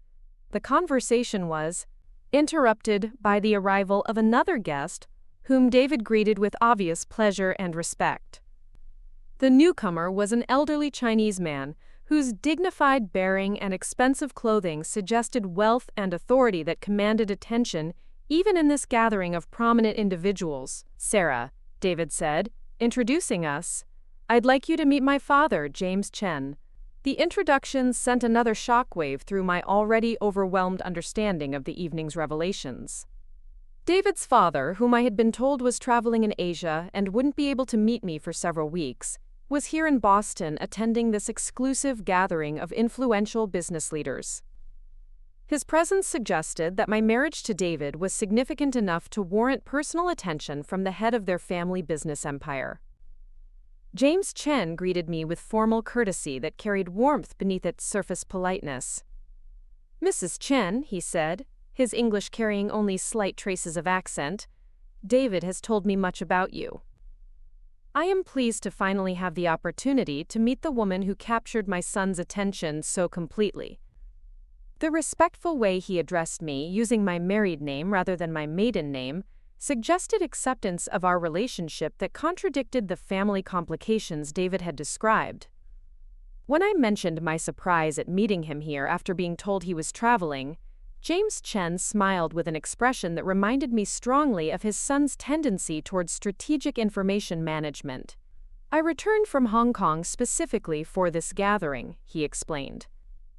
Speaker 1: The conversation was interrupted by the arrival of another guest, whom David greeted with obvious pleasure and respect. The newcomer was an elderly Chinese man whose dignified bearing and expensive clothing suggested wealth and authority that commanded attention even in this gathering of prominent individuals. "Sarah," David said, introducing us, "I'd like you to meet my father, James Chen." The introduction sent another shockwave through my already overwhelmed understanding of the evening's revelations. David's father, whom I had been told was traveling in Asia and wouldn't be able to meet me for several weeks, was here in Boston attending this exclusive gathering of influential business leaders. His presence suggested that my marriage to David was significant enough to warrant personal attention from the head of their family business empire. James Chen greeted me with formal courtesy that carried warmth beneath its surface politeness. "Mrs. Chen," he said, his English carrying only slight traces of accent, "David has told me much about you. I am pleased to finally have the opportunity to meet the woman who captured my son's attention so completely." The respectful way he addressed me, using my married name rather than my maiden name, suggested acceptance of our relationship that contradicted the family complications David had described. When I mentioned my surprise at meeting him here after being told he was traveling, James Chen smiled with an expression that reminded me strongly of his son's tendency towards strategic information management. "I returned from Hong Kong specifically for this gathering," he explained.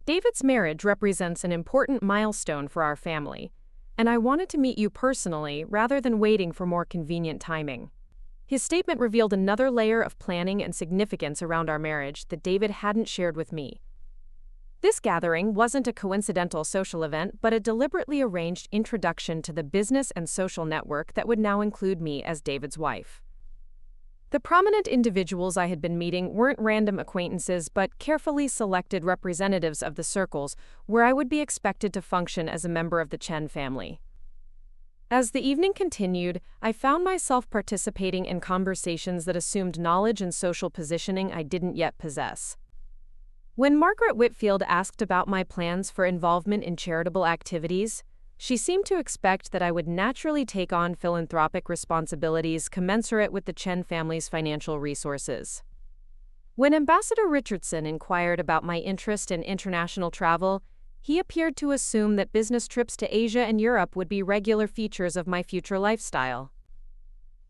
Speaker 1: "David's marriage represents an important milestone for our family, and I wanted to meet you personally rather than waiting for more convenient timing." His statement revealed another layer of planning and significance around our marriage that David hadn't shared with me. This gathering wasn't a coincidental social event, but a deliberately arranged introduction to the business and social network that would now include me as David's wife. The prominent individuals I had been meeting weren't random acquaintances, but carefully selected representatives of the circles where I would be expected to function as a member of the Chen family. As the evening continued, I found myself participating in conversations that assumed knowledge and social positioning I didn't yet possess. When Margaret Whitfield asked about my plans for involvement in charitable activities, she seemed to expect that I would naturally take on philanthropic responsibilities commensurate with the Chen family's financial resources. When Ambassador Richardson inquired about my interest in international travel, he appeared to assume that business trips to Asia and Europe would be regular features of my future lifestyle.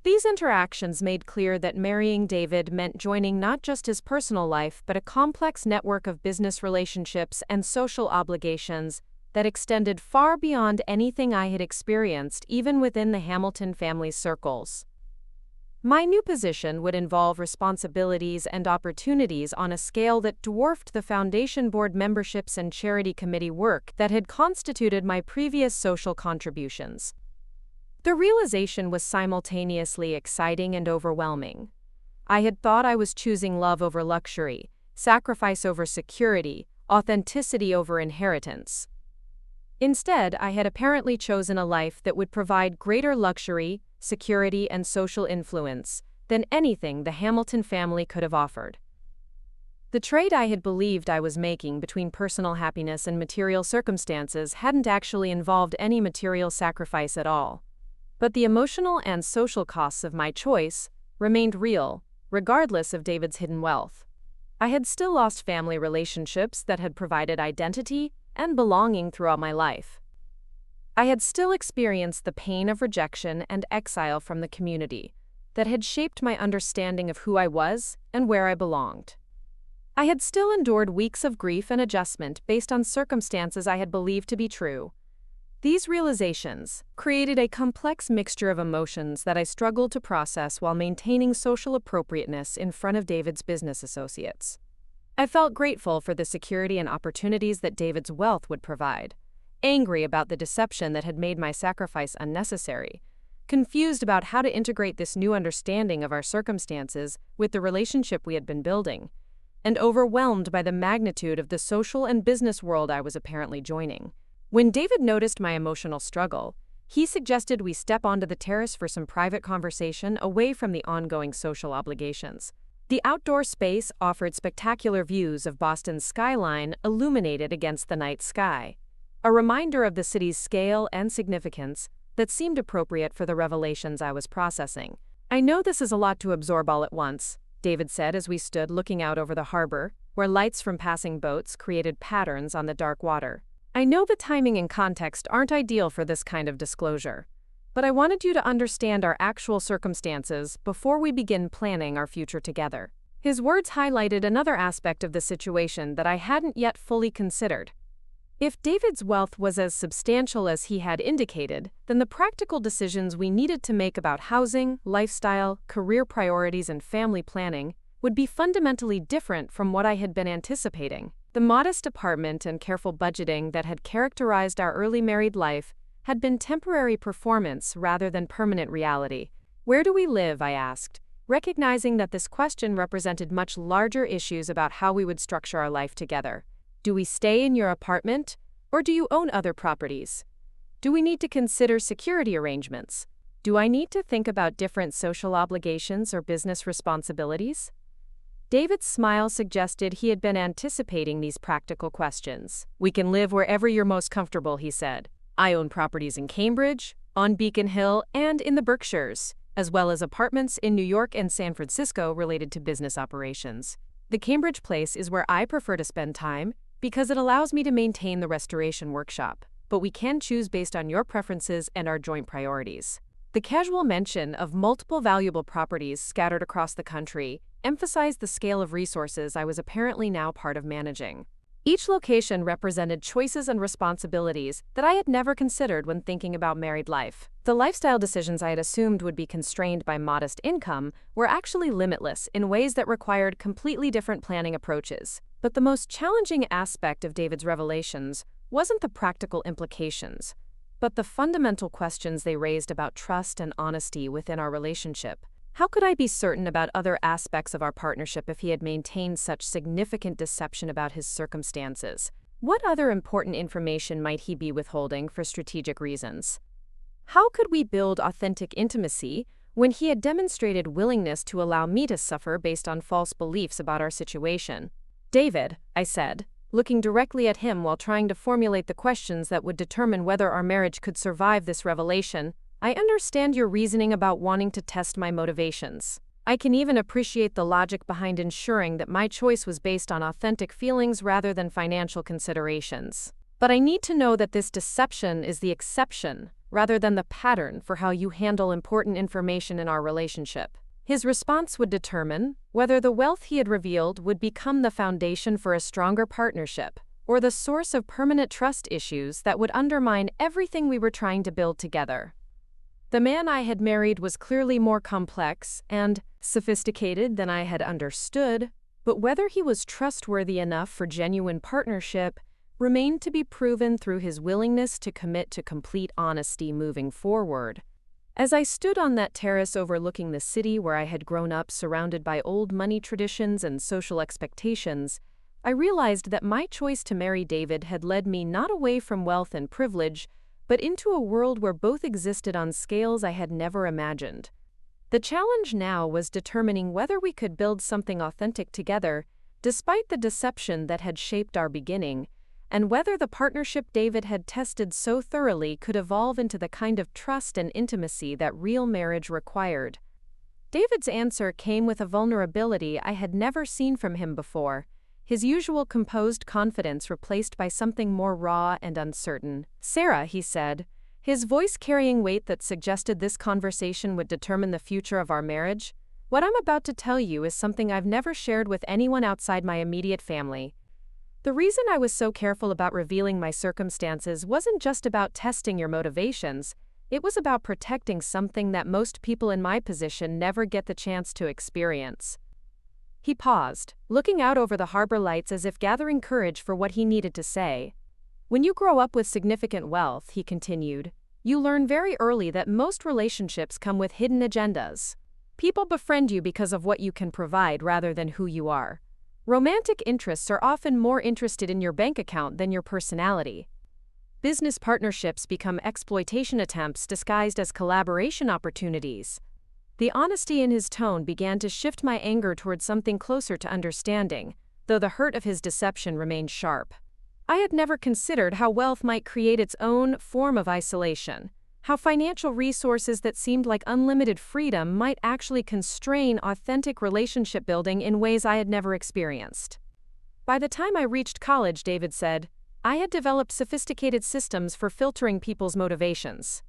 Speaker 1: These interactions made clear that marrying David meant joining not just his personal life but a complex network of business relationships and social obligations that extended far beyond anything I had experienced even within the Hamilton family's circles. My new position would involve responsibilities and opportunities on a scale that dwarfed the foundation board memberships and charity committee work that had constituted my previous social contributions. The realization was simultaneously exciting and overwhelming. I had thought I was choosing love over luxury, sacrifice over security, authenticity over inheritance. Instead, I had apparently chosen a life that would provide greater luxury, security, and social influence than anything the Hamilton family could have offered. The trade I had believed I was making between personal happiness and material circumstances hadn't actually involved any material sacrifice at all. But the emotional and social costs of my choice remained real, regardless of David's hidden wealth. I had still lost family relationships that had provided identity and belonging throughout my life. I had still experienced the pain of rejection and exile from the community that had shaped my understanding of who I was and where I belonged. I had still endured weeks of grief and adjustment based on circumstances I had believed to be true. These realizations created a complex mixture of emotions that I struggled to process while maintaining social appropriateness in front of David's business associates. I felt grateful for the security and opportunities that David's wealth would provide, angry about the deception that had made my sacrifice unnecessary, confused about how to integrate this new understanding of our circumstances with the relationship we had been building, and overwhelmed by the magnitude of the social and business world I was apparently joining. When David noticed my emotional struggle, he suggested we step onto the terrace for some private conversation away from the ongoing social obligations. The outdoor space offered spectacular views of Boston's skyline illuminated against the night sky, a reminder of the city's scale and significance that seemed appropriate for the revelations I was processing. "I know this is a lot to absorb all at once," David said as we stood looking out over the harbor, where lights from passing boats created patterns on the dark water. "I know the timing and context aren't ideal for this kind of disclosure, but I wanted you to understand our actual circumstances before we begin planning our future together." His words highlighted another aspect of the situation that I hadn't yet fully considered. If David's wealth was as substantial as he had indicated, then the practical decisions we needed to make about housing, lifestyle, career priorities, and family planning would be fundamentally different from what I had been anticipating. The modest apartment and careful budgeting that had characterized our early married life had been temporary performance rather than permanent reality. "Where do we live?" I asked, recognizing that this question represented much larger issues about how we would structure our life together. "Do we stay in your apartment, or do you own other properties? Do we need to consider security arrangements? Do I need to think about different social obligations or business responsibilities?" David's smile suggested he had been anticipating these practical questions. "We can live wherever you're most comfortable," he said. "I own properties in Cambridge, on Beacon Hill, and in the Berkshires, as well as apartments in New York and San Francisco related to business operations. The Cambridge place is where I prefer to spend time, because it allows me to maintain the restoration workshop, but we can choose based on your preferences and our joint priorities." The casual mention of multiple valuable properties scattered across the country emphasized the scale of resources I was apparently now part of managing. Each location represented choices and responsibilities that I had never considered when thinking about married life. The lifestyle decisions I had assumed would be constrained by modest income were actually limitless in ways that required completely different planning approaches. But the most challenging aspect of David's revelations wasn't the practical implications, but the fundamental questions they raised about trust and honesty within our relationship. How could I be certain about other aspects of our partnership if he had maintained such significant deception about his circumstances? What other important information might he be withholding for strategic reasons? How could we build authentic intimacy when he had demonstrated willingness to allow me to suffer based on false beliefs about our situation? "David," I said, looking directly at him while trying to formulate the questions that would determine whether our marriage could survive this revelation, "I understand your reasoning about wanting to test my motivations. I can even appreciate the logic behind ensuring that my choice was based on authentic feelings rather than financial considerations. But I need to know that this deception is the exception rather than the pattern for how you handle important information in our relationship." His response would determine whether the wealth he had revealed would become the foundation for a stronger partnership or the source of permanent trust issues that would undermine everything we were trying to build together. The man I had married was clearly more complex and sophisticated than I had understood, but whether he was trustworthy enough for genuine partnership remained to be proven through his willingness to commit to complete honesty moving forward. As I stood on that terrace overlooking the city where I had grown up surrounded by old money traditions and social expectations, I realized that my choice to marry David had led me not away from wealth and privilege, but into a world where both existed on scales I had never imagined. The challenge now was determining whether we could build something authentic together, despite the deception that had shaped our beginning, and whether the partnership David had tested so thoroughly could evolve into the kind of trust and intimacy that real marriage required. David's answer came with a vulnerability I had never seen from him before, his usual composed confidence replaced by something more raw and uncertain. "Sarah," he said, his voice carrying weight that suggested this conversation would determine the future of our marriage, "what I'm about to tell you is something I've never shared with anyone outside my immediate family. The reason I was so careful about revealing my circumstances wasn't just about testing your motivations, it was about protecting something that most people in my position never get the chance to experience." He paused, looking out over the harbor lights as if gathering courage for what he needed to say. "When you grow up with significant wealth," he continued, "you learn very early that most relationships come with hidden agendas. People befriend you because of what you can provide rather than who you are. Romantic interests are often more interested in your bank account than your personality. Business partnerships become exploitation attempts disguised as collaboration opportunities. The honesty in his tone began to shift my anger toward something closer to understanding, though the hurt of his deception remained sharp. I had never considered how wealth might create its own form of isolation, how financial resources that seemed like unlimited freedom might actually constrain authentic relationship building in ways I had never experienced. By the time I reached college, David said, I had developed sophisticated systems for filtering people's motivations.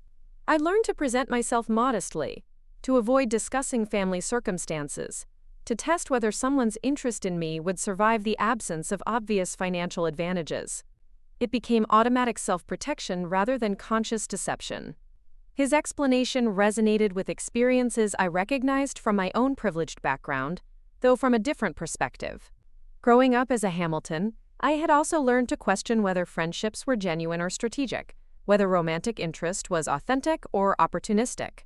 Speaker 1: I learned to present myself modestly, to avoid discussing family circumstances, to test whether someone's interest in me would survive the absence of obvious financial advantages. It became automatic self-protection rather than conscious deception. His explanation resonated with experiences I recognized from my own privileged background, though from a different perspective. Growing up as a Hamilton, I had also learned to question whether friendships were genuine or strategic, whether romantic interest was authentic or opportunistic.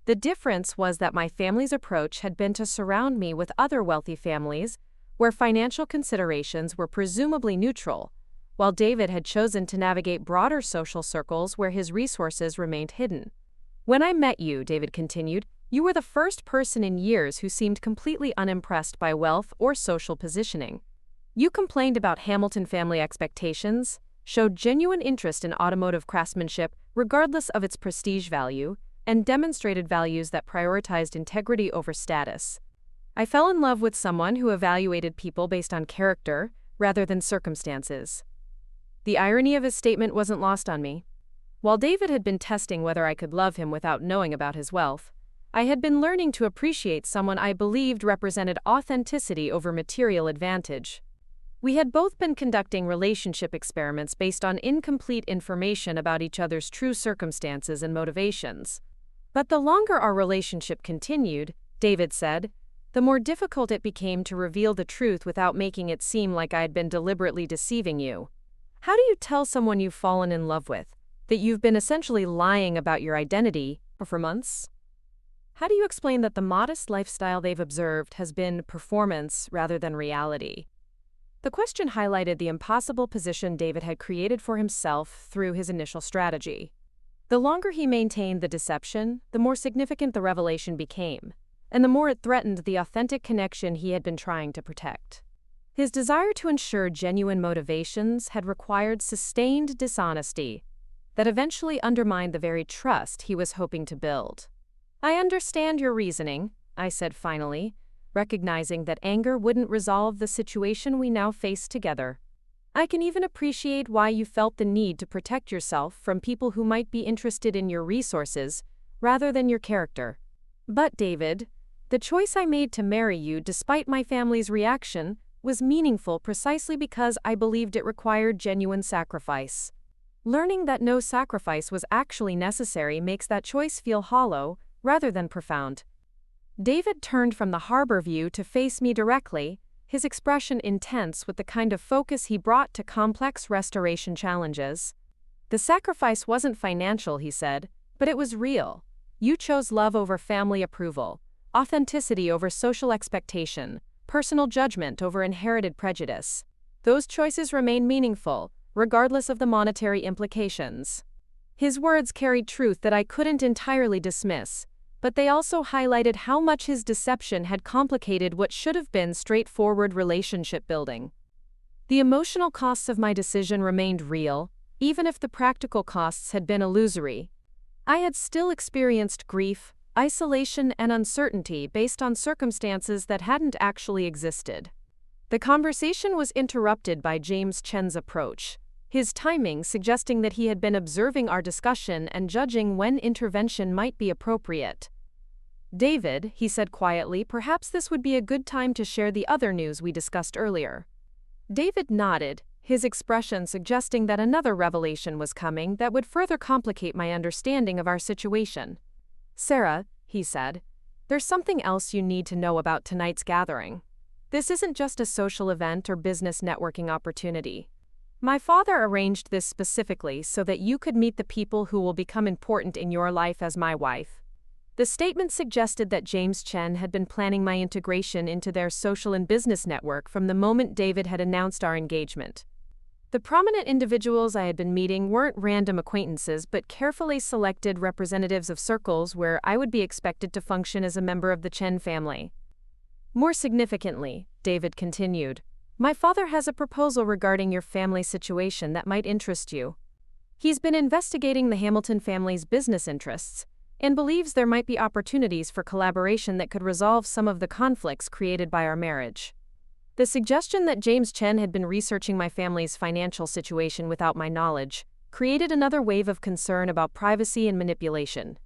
Speaker 1: The difference was that my family's approach had been to surround me with other wealthy families, where financial considerations were presumably neutral, while David had chosen to navigate broader social circles where his resources remained hidden. When I met you, David continued, you were the first person in years who seemed completely unimpressed by wealth or social positioning. You complained about Hamilton family expectations, showed genuine interest in automotive craftsmanship regardless of its prestige value, and demonstrated values that prioritized integrity over status. I fell in love with someone who evaluated people based on character rather than circumstances. The irony of his statement wasn't lost on me. While David had been testing whether I could love him without knowing about his wealth, I had been learning to appreciate someone I believed represented authenticity over material advantage. We had both been conducting relationship experiments based on incomplete information about each other's true circumstances and motivations. But the longer our relationship continued, David said, the more difficult it became to reveal the truth without making it seem like I had been deliberately deceiving you. How do you tell someone you've fallen in love with that you've been essentially lying about your identity for months? How do you explain that the modest lifestyle they've observed has been performance rather than reality? The question highlighted the impossible position David had created for himself through his initial strategy. The longer he maintained the deception, the more significant the revelation became, and the more it threatened the authentic connection he had been trying to protect. His desire to ensure genuine motivations had required sustained dishonesty that eventually undermined the very trust he was hoping to build. I understand your reasoning, I said finally, recognizing that anger wouldn't resolve the situation we now face together. I can even appreciate why you felt the need to protect yourself from people who might be interested in your resources rather than your character. But David, the choice I made to marry you despite my family's reaction was meaningful precisely because I believed it required genuine sacrifice. Learning that no sacrifice was actually necessary makes that choice feel hollow rather than profound. David turned from the harbor view to face me directly, his expression intense with the kind of focus he brought to complex restoration challenges. The sacrifice wasn't financial, he said, but it was real. You chose love over family approval, authenticity over social expectation, personal judgment over inherited prejudice. Those choices remain meaningful, regardless of the monetary implications. His words carried truth that I couldn't entirely dismiss, but they also highlighted how much his deception had complicated what should have been straightforward relationship building. The emotional costs of my decision remained real, even if the practical costs had been illusory. I had still experienced grief, isolation, and uncertainty based on circumstances that hadn't actually existed. The conversation was interrupted by James Chen's approach, his timing suggesting that he had been observing our discussion and judging when intervention might be appropriate. David, he said quietly, perhaps this would be a good time to share the other news we discussed earlier. David nodded, his expression suggesting that another revelation was coming that would further complicate my understanding of our situation. Sarah, he said, there's something else you need to know about tonight's gathering. This isn't just a social event or business networking opportunity. My father arranged this specifically so that you could meet the people who will become important in your life as my wife. The statement suggested that James Chen had been planning my integration into their social and business network from the moment David had announced our engagement. The prominent individuals I had been meeting weren't random acquaintances but carefully selected representatives of circles where I would be expected to function as a member of the Chen family. More significantly, David continued, my father has a proposal regarding your family situation that might interest you. He's been investigating the Hamilton family's business interests and believes there might be opportunities for collaboration that could resolve some of the conflicts created by our marriage. The suggestion that James Chen had been researching my family's financial situation without my knowledge created another wave of concern about privacy and manipulation.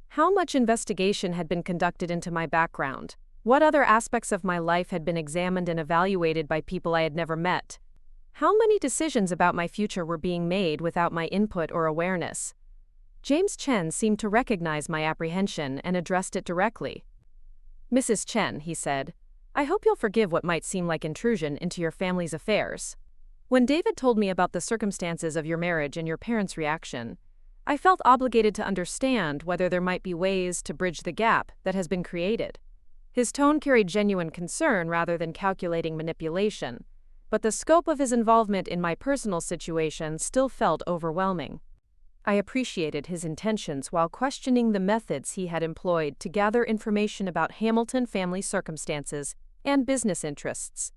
Speaker 1: How much investigation had been conducted into my background? What other aspects of my life had been examined and evaluated by people I had never met? How many decisions about my future were being made without my input or awareness? James Chen seemed to recognize my apprehension and addressed it directly. Mrs. Chen, he said, I hope you'll forgive what might seem like intrusion into your family's affairs. When David told me about the circumstances of your marriage and your parents' reaction, I felt obligated to understand whether there might be ways to bridge the gap that has been created. His tone carried genuine concern rather than calculating manipulation, but the scope of his involvement in my personal situation still felt overwhelming. I appreciated his intentions while questioning the methods he had employed to gather information about Hamilton family circumstances and business interests.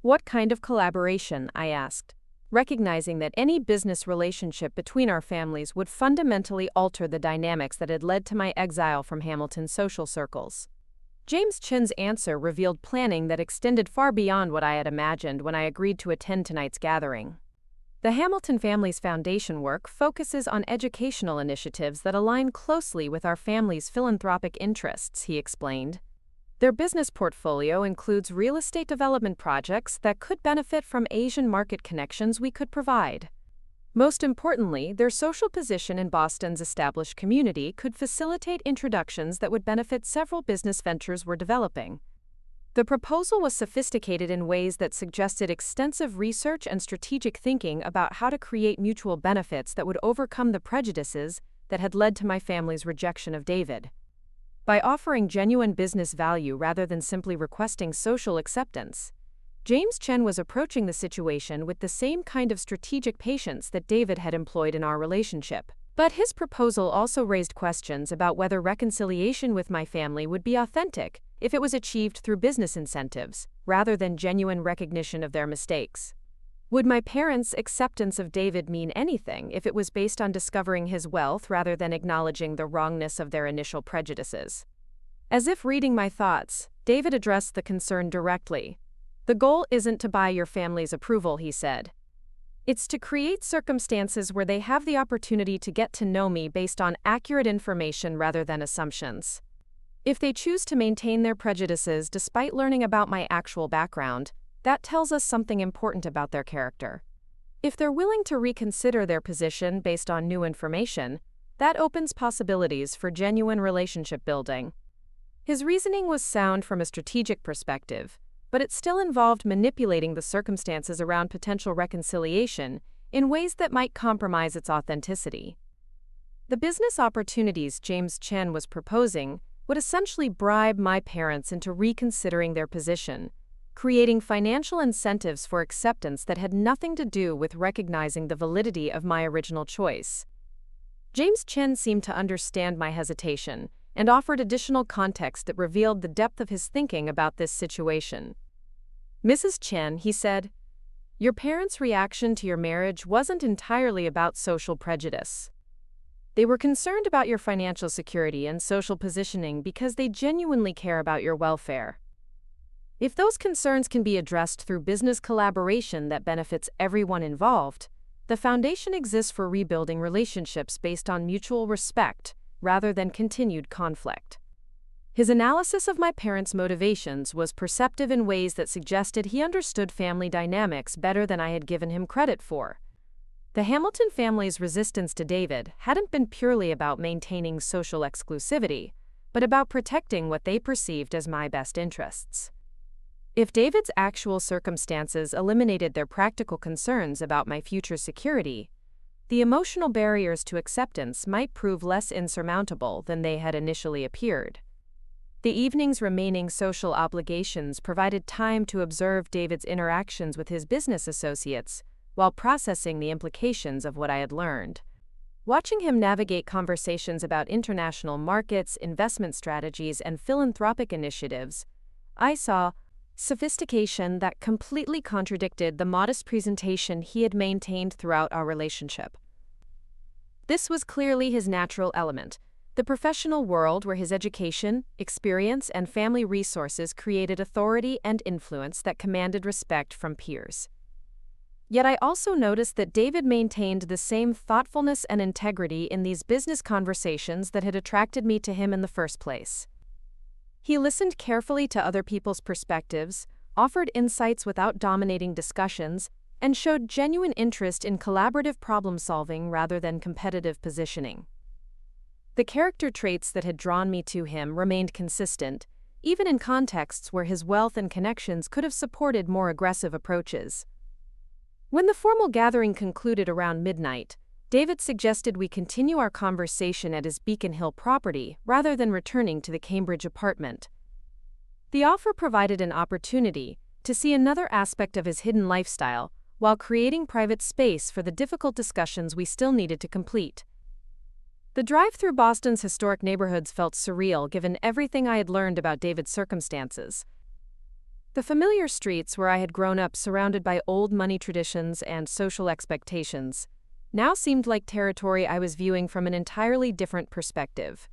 Speaker 1: What kind of collaboration? I asked, recognizing that any business relationship between our families would fundamentally alter the dynamics that had led to my exile from Hamilton's social circles. James Chen's answer revealed planning that extended far beyond what I had imagined when I agreed to attend tonight's gathering. The Hamilton family's foundation work focuses on educational initiatives that align closely with our family's philanthropic interests, he explained. Their business portfolio includes real estate development projects that could benefit from Asian market connections we could provide. Most importantly, their social position in Boston's established community could facilitate introductions that would benefit several business ventures we're developing. The proposal was sophisticated in ways that suggested extensive research and strategic thinking about how to create mutual benefits that would overcome the prejudices that had led to my family's rejection of David. By offering genuine business value rather than simply requesting social acceptance, James Chen was approaching the situation with the same kind of strategic patience that David had employed in our relationship. But his proposal also raised questions about whether reconciliation with my family would be authentic if it was achieved through business incentives, rather than genuine recognition of their mistakes. Would my parents' acceptance of David mean anything if it was based on discovering his wealth rather than acknowledging the wrongness of their initial prejudices? As if reading my thoughts, David addressed the concern directly. The goal isn't to buy your family's approval, he said. It's to create circumstances where they have the opportunity to get to know me based on accurate information rather than assumptions. If they choose to maintain their prejudices despite learning about my actual background, that tells us something important about their character. If they're willing to reconsider their position based on new information, that opens possibilities for genuine relationship building. His reasoning was sound from a strategic perspective, but it still involved manipulating the circumstances around potential reconciliation in ways that might compromise its authenticity. The business opportunities James Chen was proposing would essentially bribe my parents into reconsidering their position, creating financial incentives for acceptance that had nothing to do with recognizing the validity of my original choice. James Chen seemed to understand my hesitation and offered additional context that revealed the depth of his thinking about this situation. Mrs. Chen, he said, your parents' reaction to your marriage wasn't entirely about social prejudice. They were concerned about your financial security and social positioning because they genuinely care about your welfare. If those concerns can be addressed through business collaboration that benefits everyone involved, the foundation exists for rebuilding relationships based on mutual respect rather than continued conflict. His analysis of my parents' motivations was perceptive in ways that suggested he understood family dynamics better than I had given him credit for. The Hamilton family's resistance to David hadn't been purely about maintaining social exclusivity, but about protecting what they perceived as my best interests. If David's actual circumstances eliminated their practical concerns about my future security, the emotional barriers to acceptance might prove less insurmountable than they had initially appeared. The evening's remaining social obligations provided time to observe David's interactions with his business associates while processing the implications of what I had learned. Watching him navigate conversations about international markets, investment strategies, and philanthropic initiatives, I saw sophistication that completely contradicted the modest presentation he had maintained throughout our relationship. This was clearly his natural element, the professional world where his education, experience, and family resources created authority and influence that commanded respect from peers. Yet I also noticed that David maintained the same thoughtfulness and integrity in these business conversations that had attracted me to him in the first place. He listened carefully to other people's perspectives, offered insights without dominating discussions, and showed genuine interest in collaborative problem-solving rather than competitive positioning. The character traits that had drawn me to him remained consistent, even in contexts where his wealth and connections could have supported more aggressive approaches. When the formal gathering concluded around midnight, David suggested we continue our conversation at his Beacon Hill property rather than returning to the Cambridge apartment. The offer provided an opportunity to see another aspect of his hidden lifestyle while creating private space for the difficult discussions we still needed to complete. The drive through Boston's historic neighborhoods felt surreal given everything I had learned about David's circumstances. The familiar streets where I had grown up surrounded by old money traditions and social expectations now seemed like territory I was viewing from an entirely different perspective.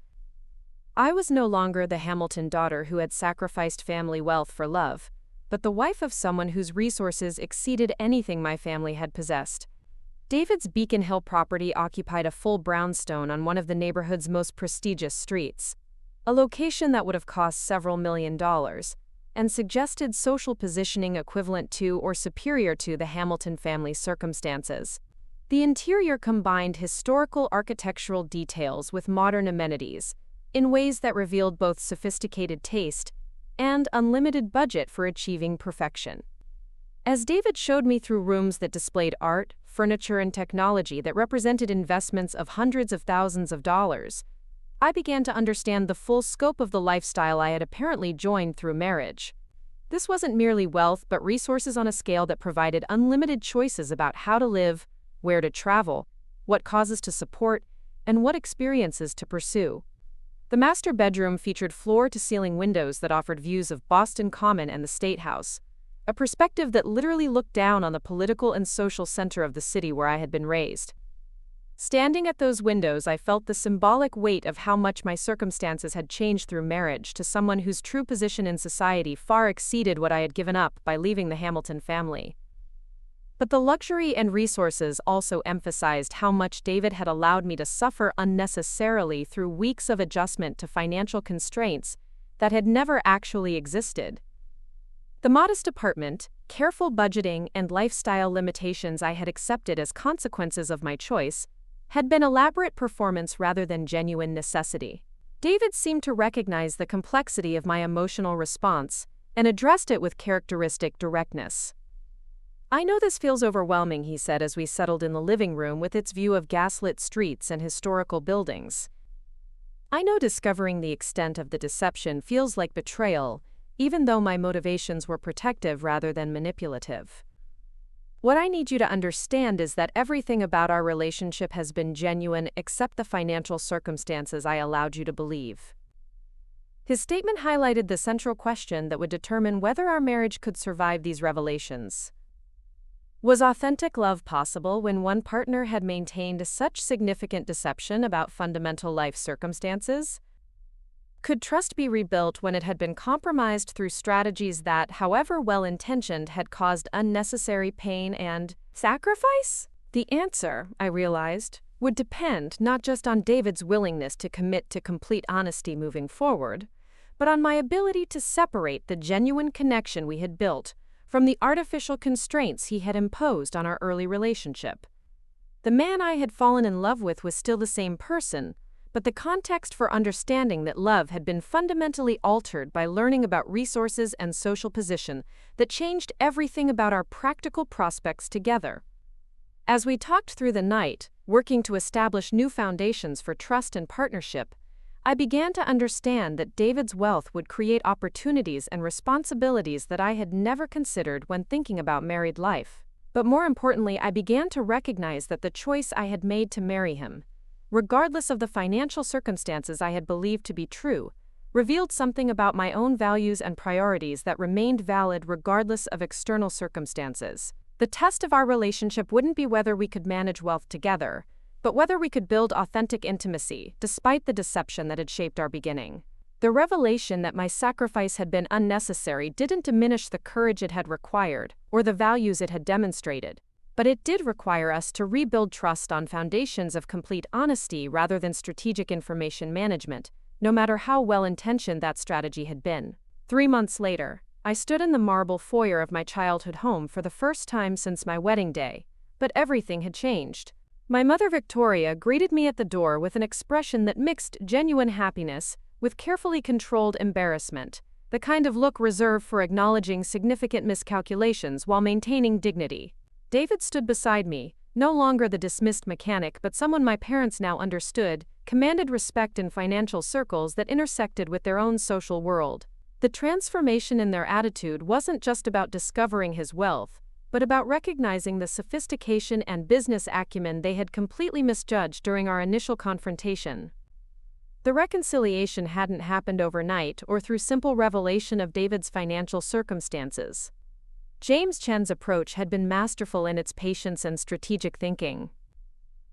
Speaker 1: I was no longer the Hamilton daughter who had sacrificed family wealth for love, but the wife of someone whose resources exceeded anything my family had possessed. David's Beacon Hill property occupied a full brownstone on one of the neighborhood's most prestigious streets, a location that would have cost several $1 million, and suggested social positioning equivalent to or superior to the Hamilton family's circumstances. The interior combined historical architectural details with modern amenities in ways that revealed both sophisticated taste and unlimited budget for achieving perfection. As David showed me through rooms that displayed art, furniture, and technology that represented investments of hundreds of thousands of dollars, I began to understand the full scope of the lifestyle I had apparently joined through marriage. This wasn't merely wealth, but resources on a scale that provided unlimited choices about how to live, where to travel, what causes to support, and what experiences to pursue. The master bedroom featured floor-to-ceiling windows that offered views of Boston Common and the State House, a perspective that literally looked down on the political and social center of the city where I had been raised. Standing at those windows, I felt the symbolic weight of how much my circumstances had changed through marriage to someone whose true position in society far exceeded what I had given up by leaving the Hamilton family. But the luxury and resources also emphasized how much David had allowed me to suffer unnecessarily through weeks of adjustment to financial constraints that had never actually existed. The modest apartment, careful budgeting, and lifestyle limitations I had accepted as consequences of my choice had been elaborate performance rather than genuine necessity. David seemed to recognize the complexity of my emotional response and addressed it with characteristic directness. "I know this feels overwhelming," he said as we settled in the living room with its view of gaslit streets and historical buildings. "I know discovering the extent of the deception feels like betrayal, even though my motivations were protective rather than manipulative. What I need you to understand is that everything about our relationship has been genuine except the financial circumstances I allowed you to believe." His statement highlighted the central question that would determine whether our marriage could survive these revelations. Was authentic love possible when one partner had maintained such significant deception about fundamental life circumstances? Could trust be rebuilt when it had been compromised through strategies that, however well-intentioned, had caused unnecessary pain and sacrifice? The answer, I realized, would depend not just on David's willingness to commit to complete honesty moving forward, but on my ability to separate the genuine connection we had built from the artificial constraints he had imposed on our early relationship. The man I had fallen in love with was still the same person, but the context for understanding that love had been fundamentally altered by learning about resources and social position that changed everything about our practical prospects together. As we talked through the night, working to establish new foundations for trust and partnership, I began to understand that David's wealth would create opportunities and responsibilities that I had never considered when thinking about married life. But more importantly, I began to recognize that the choice I had made to marry him, regardless of the financial circumstances I had believed to be true, revealed something about my own values and priorities that remained valid regardless of external circumstances. The test of our relationship wouldn't be whether we could manage wealth together, but whether we could build authentic intimacy, despite the deception that had shaped our beginning. The revelation that my sacrifice had been unnecessary didn't diminish the courage it had required, or the values it had demonstrated, but it did require us to rebuild trust on foundations of complete honesty rather than strategic information management, no matter how well-intentioned that strategy had been. 3 months later, I stood in the marble foyer of my childhood home for the first time since my wedding day, but everything had changed. My mother Victoria greeted me at the door with an expression that mixed genuine happiness with carefully controlled embarrassment, the kind of look reserved for acknowledging significant miscalculations while maintaining dignity. David stood beside me, no longer the dismissed mechanic but someone my parents now understood, commanded respect in financial circles that intersected with their own social world. The transformation in their attitude wasn't just about discovering his wealth, but about recognizing the sophistication and business acumen they had completely misjudged during our initial confrontation. The reconciliation hadn't happened overnight or through simple revelation of David's financial circumstances. James Chen's approach had been masterful in its patience and strategic thinking.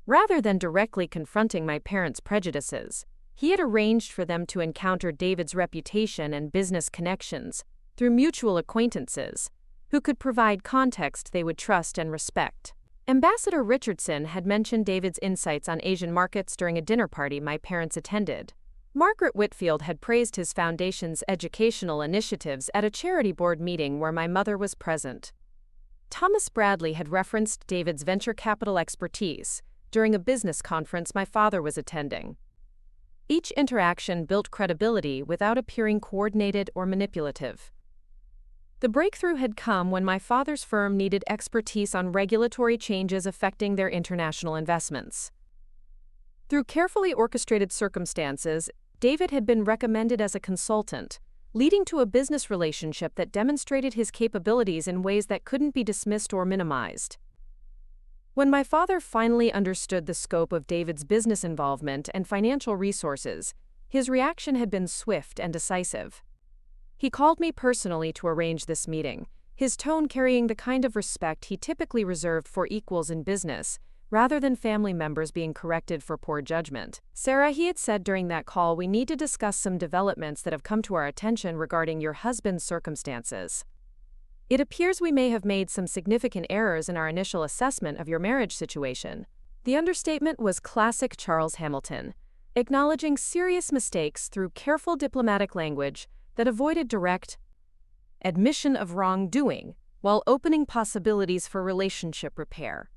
Speaker 1: Rather than directly confronting my parents' prejudices, he had arranged for them to encounter David's reputation and business connections through mutual acquaintances, who could provide context they would trust and respect. Ambassador Richardson had mentioned David's insights on Asian markets during a dinner party my parents attended. Margaret Whitfield had praised his foundation's educational initiatives at a charity board meeting where my mother was present. Thomas Bradley had referenced David's venture capital expertise during a business conference my father was attending. Each interaction built credibility without appearing coordinated or manipulative. The breakthrough had come when my father's firm needed expertise on regulatory changes affecting their international investments. Through carefully orchestrated circumstances, David had been recommended as a consultant, leading to a business relationship that demonstrated his capabilities in ways that couldn't be dismissed or minimized. When my father finally understood the scope of David's business involvement and financial resources, his reaction had been swift and decisive. He called me personally to arrange this meeting, his tone carrying the kind of respect he typically reserved for equals in business, rather than family members being corrected for poor judgment. "Sarah," he had said during that call, "we need to discuss some developments that have come to our attention regarding your husband's circumstances. It appears we may have made some significant errors in our initial assessment of your marriage situation." The understatement was classic Charles Hamilton, acknowledging serious mistakes through careful diplomatic language that avoided direct admission of wrongdoing while opening possibilities for relationship repair.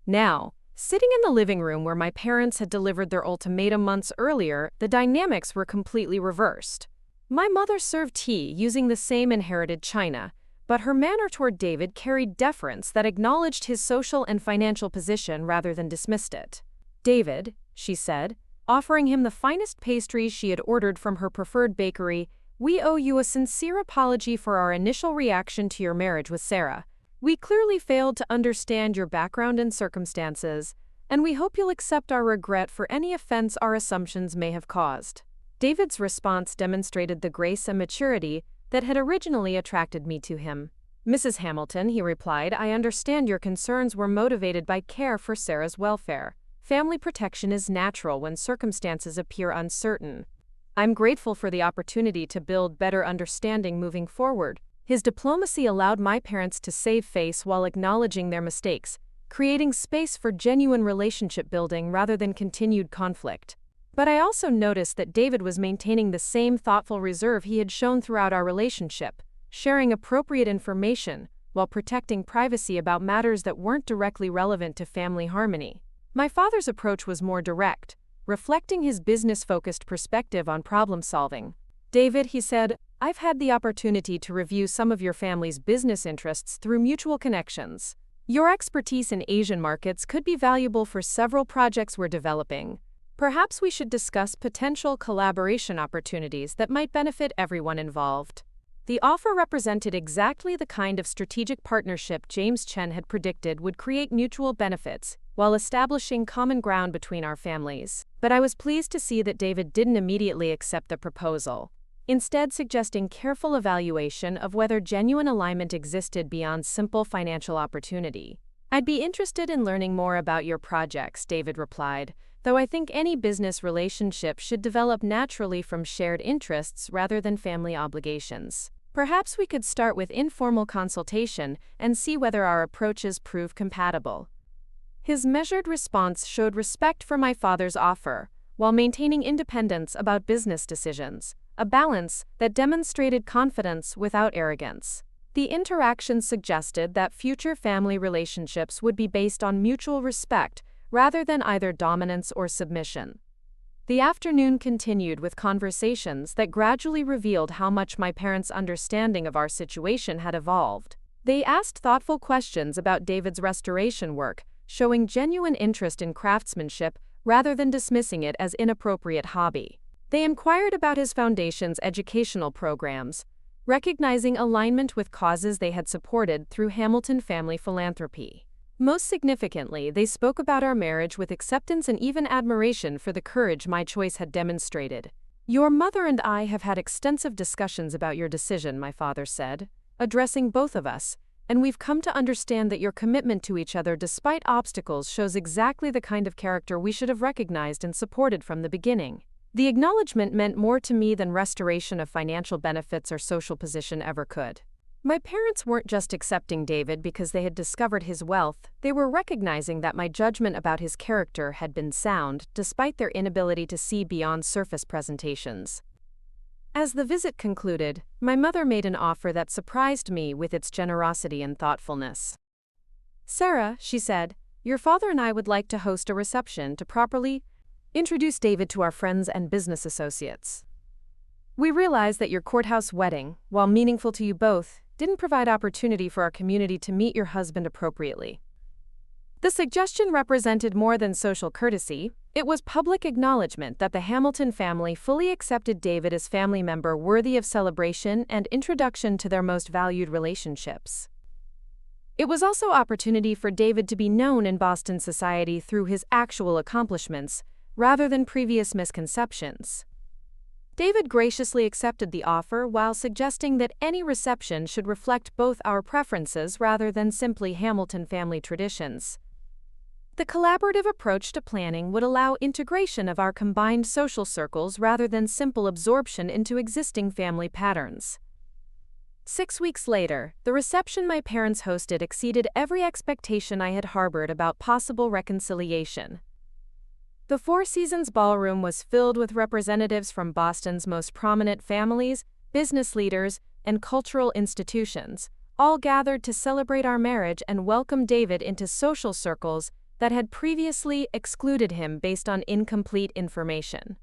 Speaker 1: Now, sitting in the living room where my parents had delivered their ultimatum months earlier, the dynamics were completely reversed. My mother served tea using the same inherited china, but her manner toward David carried deference that acknowledged his social and financial position rather than dismissed it. "David," she said, offering him the finest pastries she had ordered from her preferred bakery, "we owe you a sincere apology for our initial reaction to your marriage with Sarah. We clearly failed to understand your background and circumstances, and we hope you'll accept our regret for any offense our assumptions may have caused." David's response demonstrated the grace and maturity that had originally attracted me to him. "Mrs. Hamilton," he replied, "I understand your concerns were motivated by care for Sarah's welfare. Family protection is natural when circumstances appear uncertain. I'm grateful for the opportunity to build better understanding moving forward." His diplomacy allowed my parents to save face while acknowledging their mistakes, creating space for genuine relationship building rather than continued conflict. But I also noticed that David was maintaining the same thoughtful reserve he had shown throughout our relationship, sharing appropriate information while protecting privacy about matters that weren't directly relevant to family harmony. My father's approach was more direct, reflecting his business-focused perspective on problem-solving. "David," he said, "I've had the opportunity to review some of your family's business interests through mutual connections. Your expertise in Asian markets could be valuable for several projects we're developing. Perhaps we should discuss potential collaboration opportunities that might benefit everyone involved. The offer represented exactly the kind of strategic partnership James Chen had predicted would create mutual benefits while establishing common ground between our families. But I was pleased to see that David didn't immediately accept the proposal, instead suggesting careful evaluation of whether genuine alignment existed beyond simple financial opportunity. "I'd be interested in learning more about your projects," David replied, "though I think any business relationship should develop naturally from shared interests rather than family obligations. Perhaps we could start with informal consultation and see whether our approaches prove compatible." His measured response showed respect for my father's offer, while maintaining independence about business decisions, a balance that demonstrated confidence without arrogance. The interaction suggested that future family relationships would be based on mutual respect rather than either dominance or submission. The afternoon continued with conversations that gradually revealed how much my parents' understanding of our situation had evolved. They asked thoughtful questions about David's restoration work, showing genuine interest in craftsmanship rather than dismissing it as inappropriate hobby. They inquired about his foundation's educational programs, recognizing alignment with causes they had supported through Hamilton family philanthropy. Most significantly, they spoke about our marriage with acceptance and even admiration for the courage my choice had demonstrated. "Your mother and I have had extensive discussions about your decision," my father said, addressing both of us, "and we've come to understand that your commitment to each other despite obstacles shows exactly the kind of character we should have recognized and supported from the beginning." The acknowledgement meant more to me than restoration of financial benefits or social position ever could. My parents weren't just accepting David because they had discovered his wealth, they were recognizing that my judgment about his character had been sound, despite their inability to see beyond surface presentations. As the visit concluded, my mother made an offer that surprised me with its generosity and thoughtfulness. "Sarah," she said, "your father and I would like to host a reception to properly introduce David to our friends and business associates. We realize that your courthouse wedding, while meaningful to you both, didn't provide opportunity for our community to meet your husband appropriately." The suggestion represented more than social courtesy. It was public acknowledgement that the Hamilton family fully accepted David as family member worthy of celebration and introduction to their most valued relationships. It was also opportunity for David to be known in Boston society through his actual accomplishments, rather than previous misconceptions. David graciously accepted the offer while suggesting that any reception should reflect both our preferences rather than simply Hamilton family traditions. The collaborative approach to planning would allow integration of our combined social circles rather than simple absorption into existing family patterns. 6 weeks later, the reception my parents hosted exceeded every expectation I had harbored about possible reconciliation. The Four Seasons Ballroom was filled with representatives from Boston's most prominent families, business leaders, and cultural institutions, all gathered to celebrate our marriage and welcome David into social circles that had previously excluded him based on incomplete information.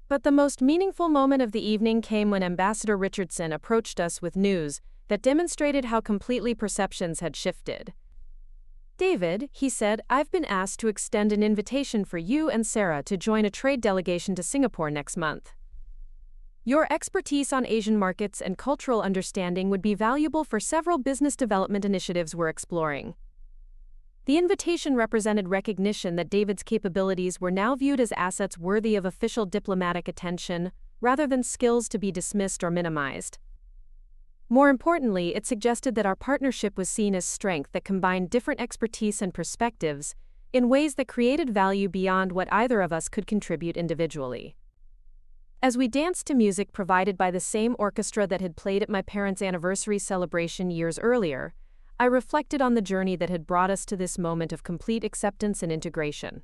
Speaker 1: But the most meaningful moment of the evening came when Ambassador Richardson approached us with news that demonstrated how completely perceptions had shifted. "David," he said, "I've been asked to extend an invitation for you and Sarah to join a trade delegation to Singapore next month. Your expertise on Asian markets and cultural understanding would be valuable for several business development initiatives we're exploring." The invitation represented recognition that David's capabilities were now viewed as assets worthy of official diplomatic attention, rather than skills to be dismissed or minimized. More importantly, it suggested that our partnership was seen as strength that combined different expertise and perspectives in ways that created value beyond what either of us could contribute individually. As we danced to music provided by the same orchestra that had played at my parents' anniversary celebration years earlier, I reflected on the journey that had brought us to this moment of complete acceptance and integration.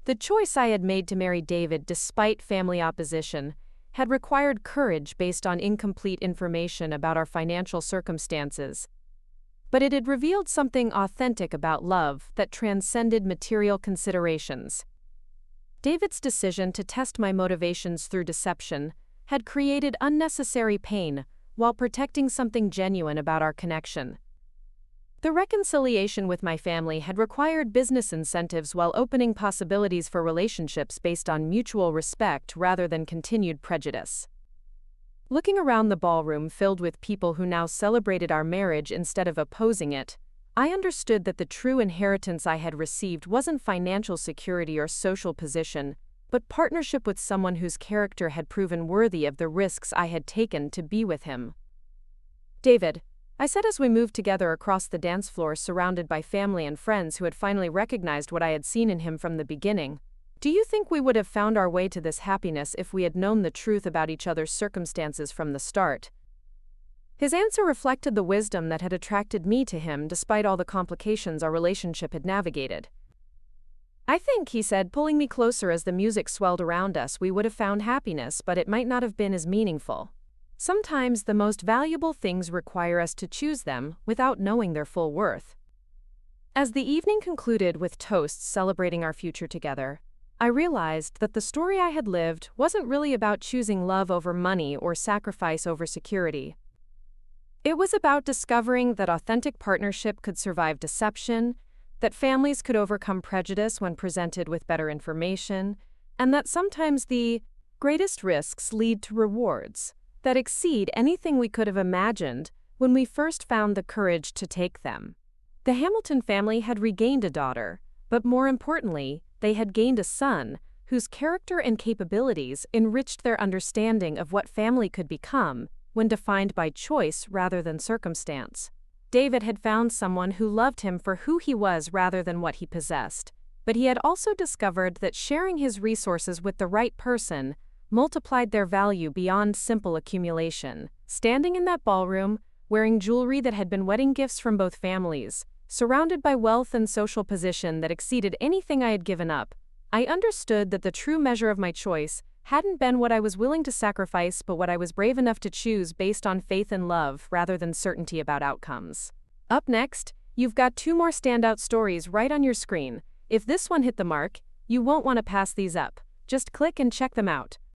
Speaker 1: The choice I had made to marry David despite family opposition had required courage based on incomplete information about our financial circumstances. But it had revealed something authentic about love that transcended material considerations. David's decision to test my motivations through deception had created unnecessary pain while protecting something genuine about our connection. The reconciliation with my family had required business incentives while opening possibilities for relationships based on mutual respect rather than continued prejudice. Looking around the ballroom filled with people who now celebrated our marriage instead of opposing it, I understood that the true inheritance I had received wasn't financial security or social position, but partnership with someone whose character had proven worthy of the risks I had taken to be with him. "David," I said as we moved together across the dance floor surrounded by family and friends who had finally recognized what I had seen in him from the beginning, "do you think we would have found our way to this happiness if we had known the truth about each other's circumstances from the start?" His answer reflected the wisdom that had attracted me to him despite all the complications our relationship had navigated. "I think," he said, pulling me closer as the music swelled around us, "we would have found happiness, but it might not have been as meaningful. Sometimes the most valuable things require us to choose them without knowing their full worth." As the evening concluded with toasts celebrating our future together, I realized that the story I had lived wasn't really about choosing love over money or sacrifice over security. It was about discovering that authentic partnership could survive deception, that families could overcome prejudice when presented with better information, and that sometimes the greatest risks lead to rewards that exceed anything we could have imagined when we first found the courage to take them. The Hamilton family had regained a daughter, but more importantly, they had gained a son whose character and capabilities enriched their understanding of what family could become when defined by choice rather than circumstance. David had found someone who loved him for who he was rather than what he possessed, but he had also discovered that sharing his resources with the right person multiplied their value beyond simple accumulation. Standing in that ballroom, wearing jewelry that had been wedding gifts from both families, surrounded by wealth and social position that exceeded anything I had given up, I understood that the true measure of my choice hadn't been what I was willing to sacrifice but what I was brave enough to choose based on faith and love rather than certainty about outcomes. Up next, you've got 2 more standout stories right on your screen. If this one hit the mark, you won't want to pass these up. Just click and check them out.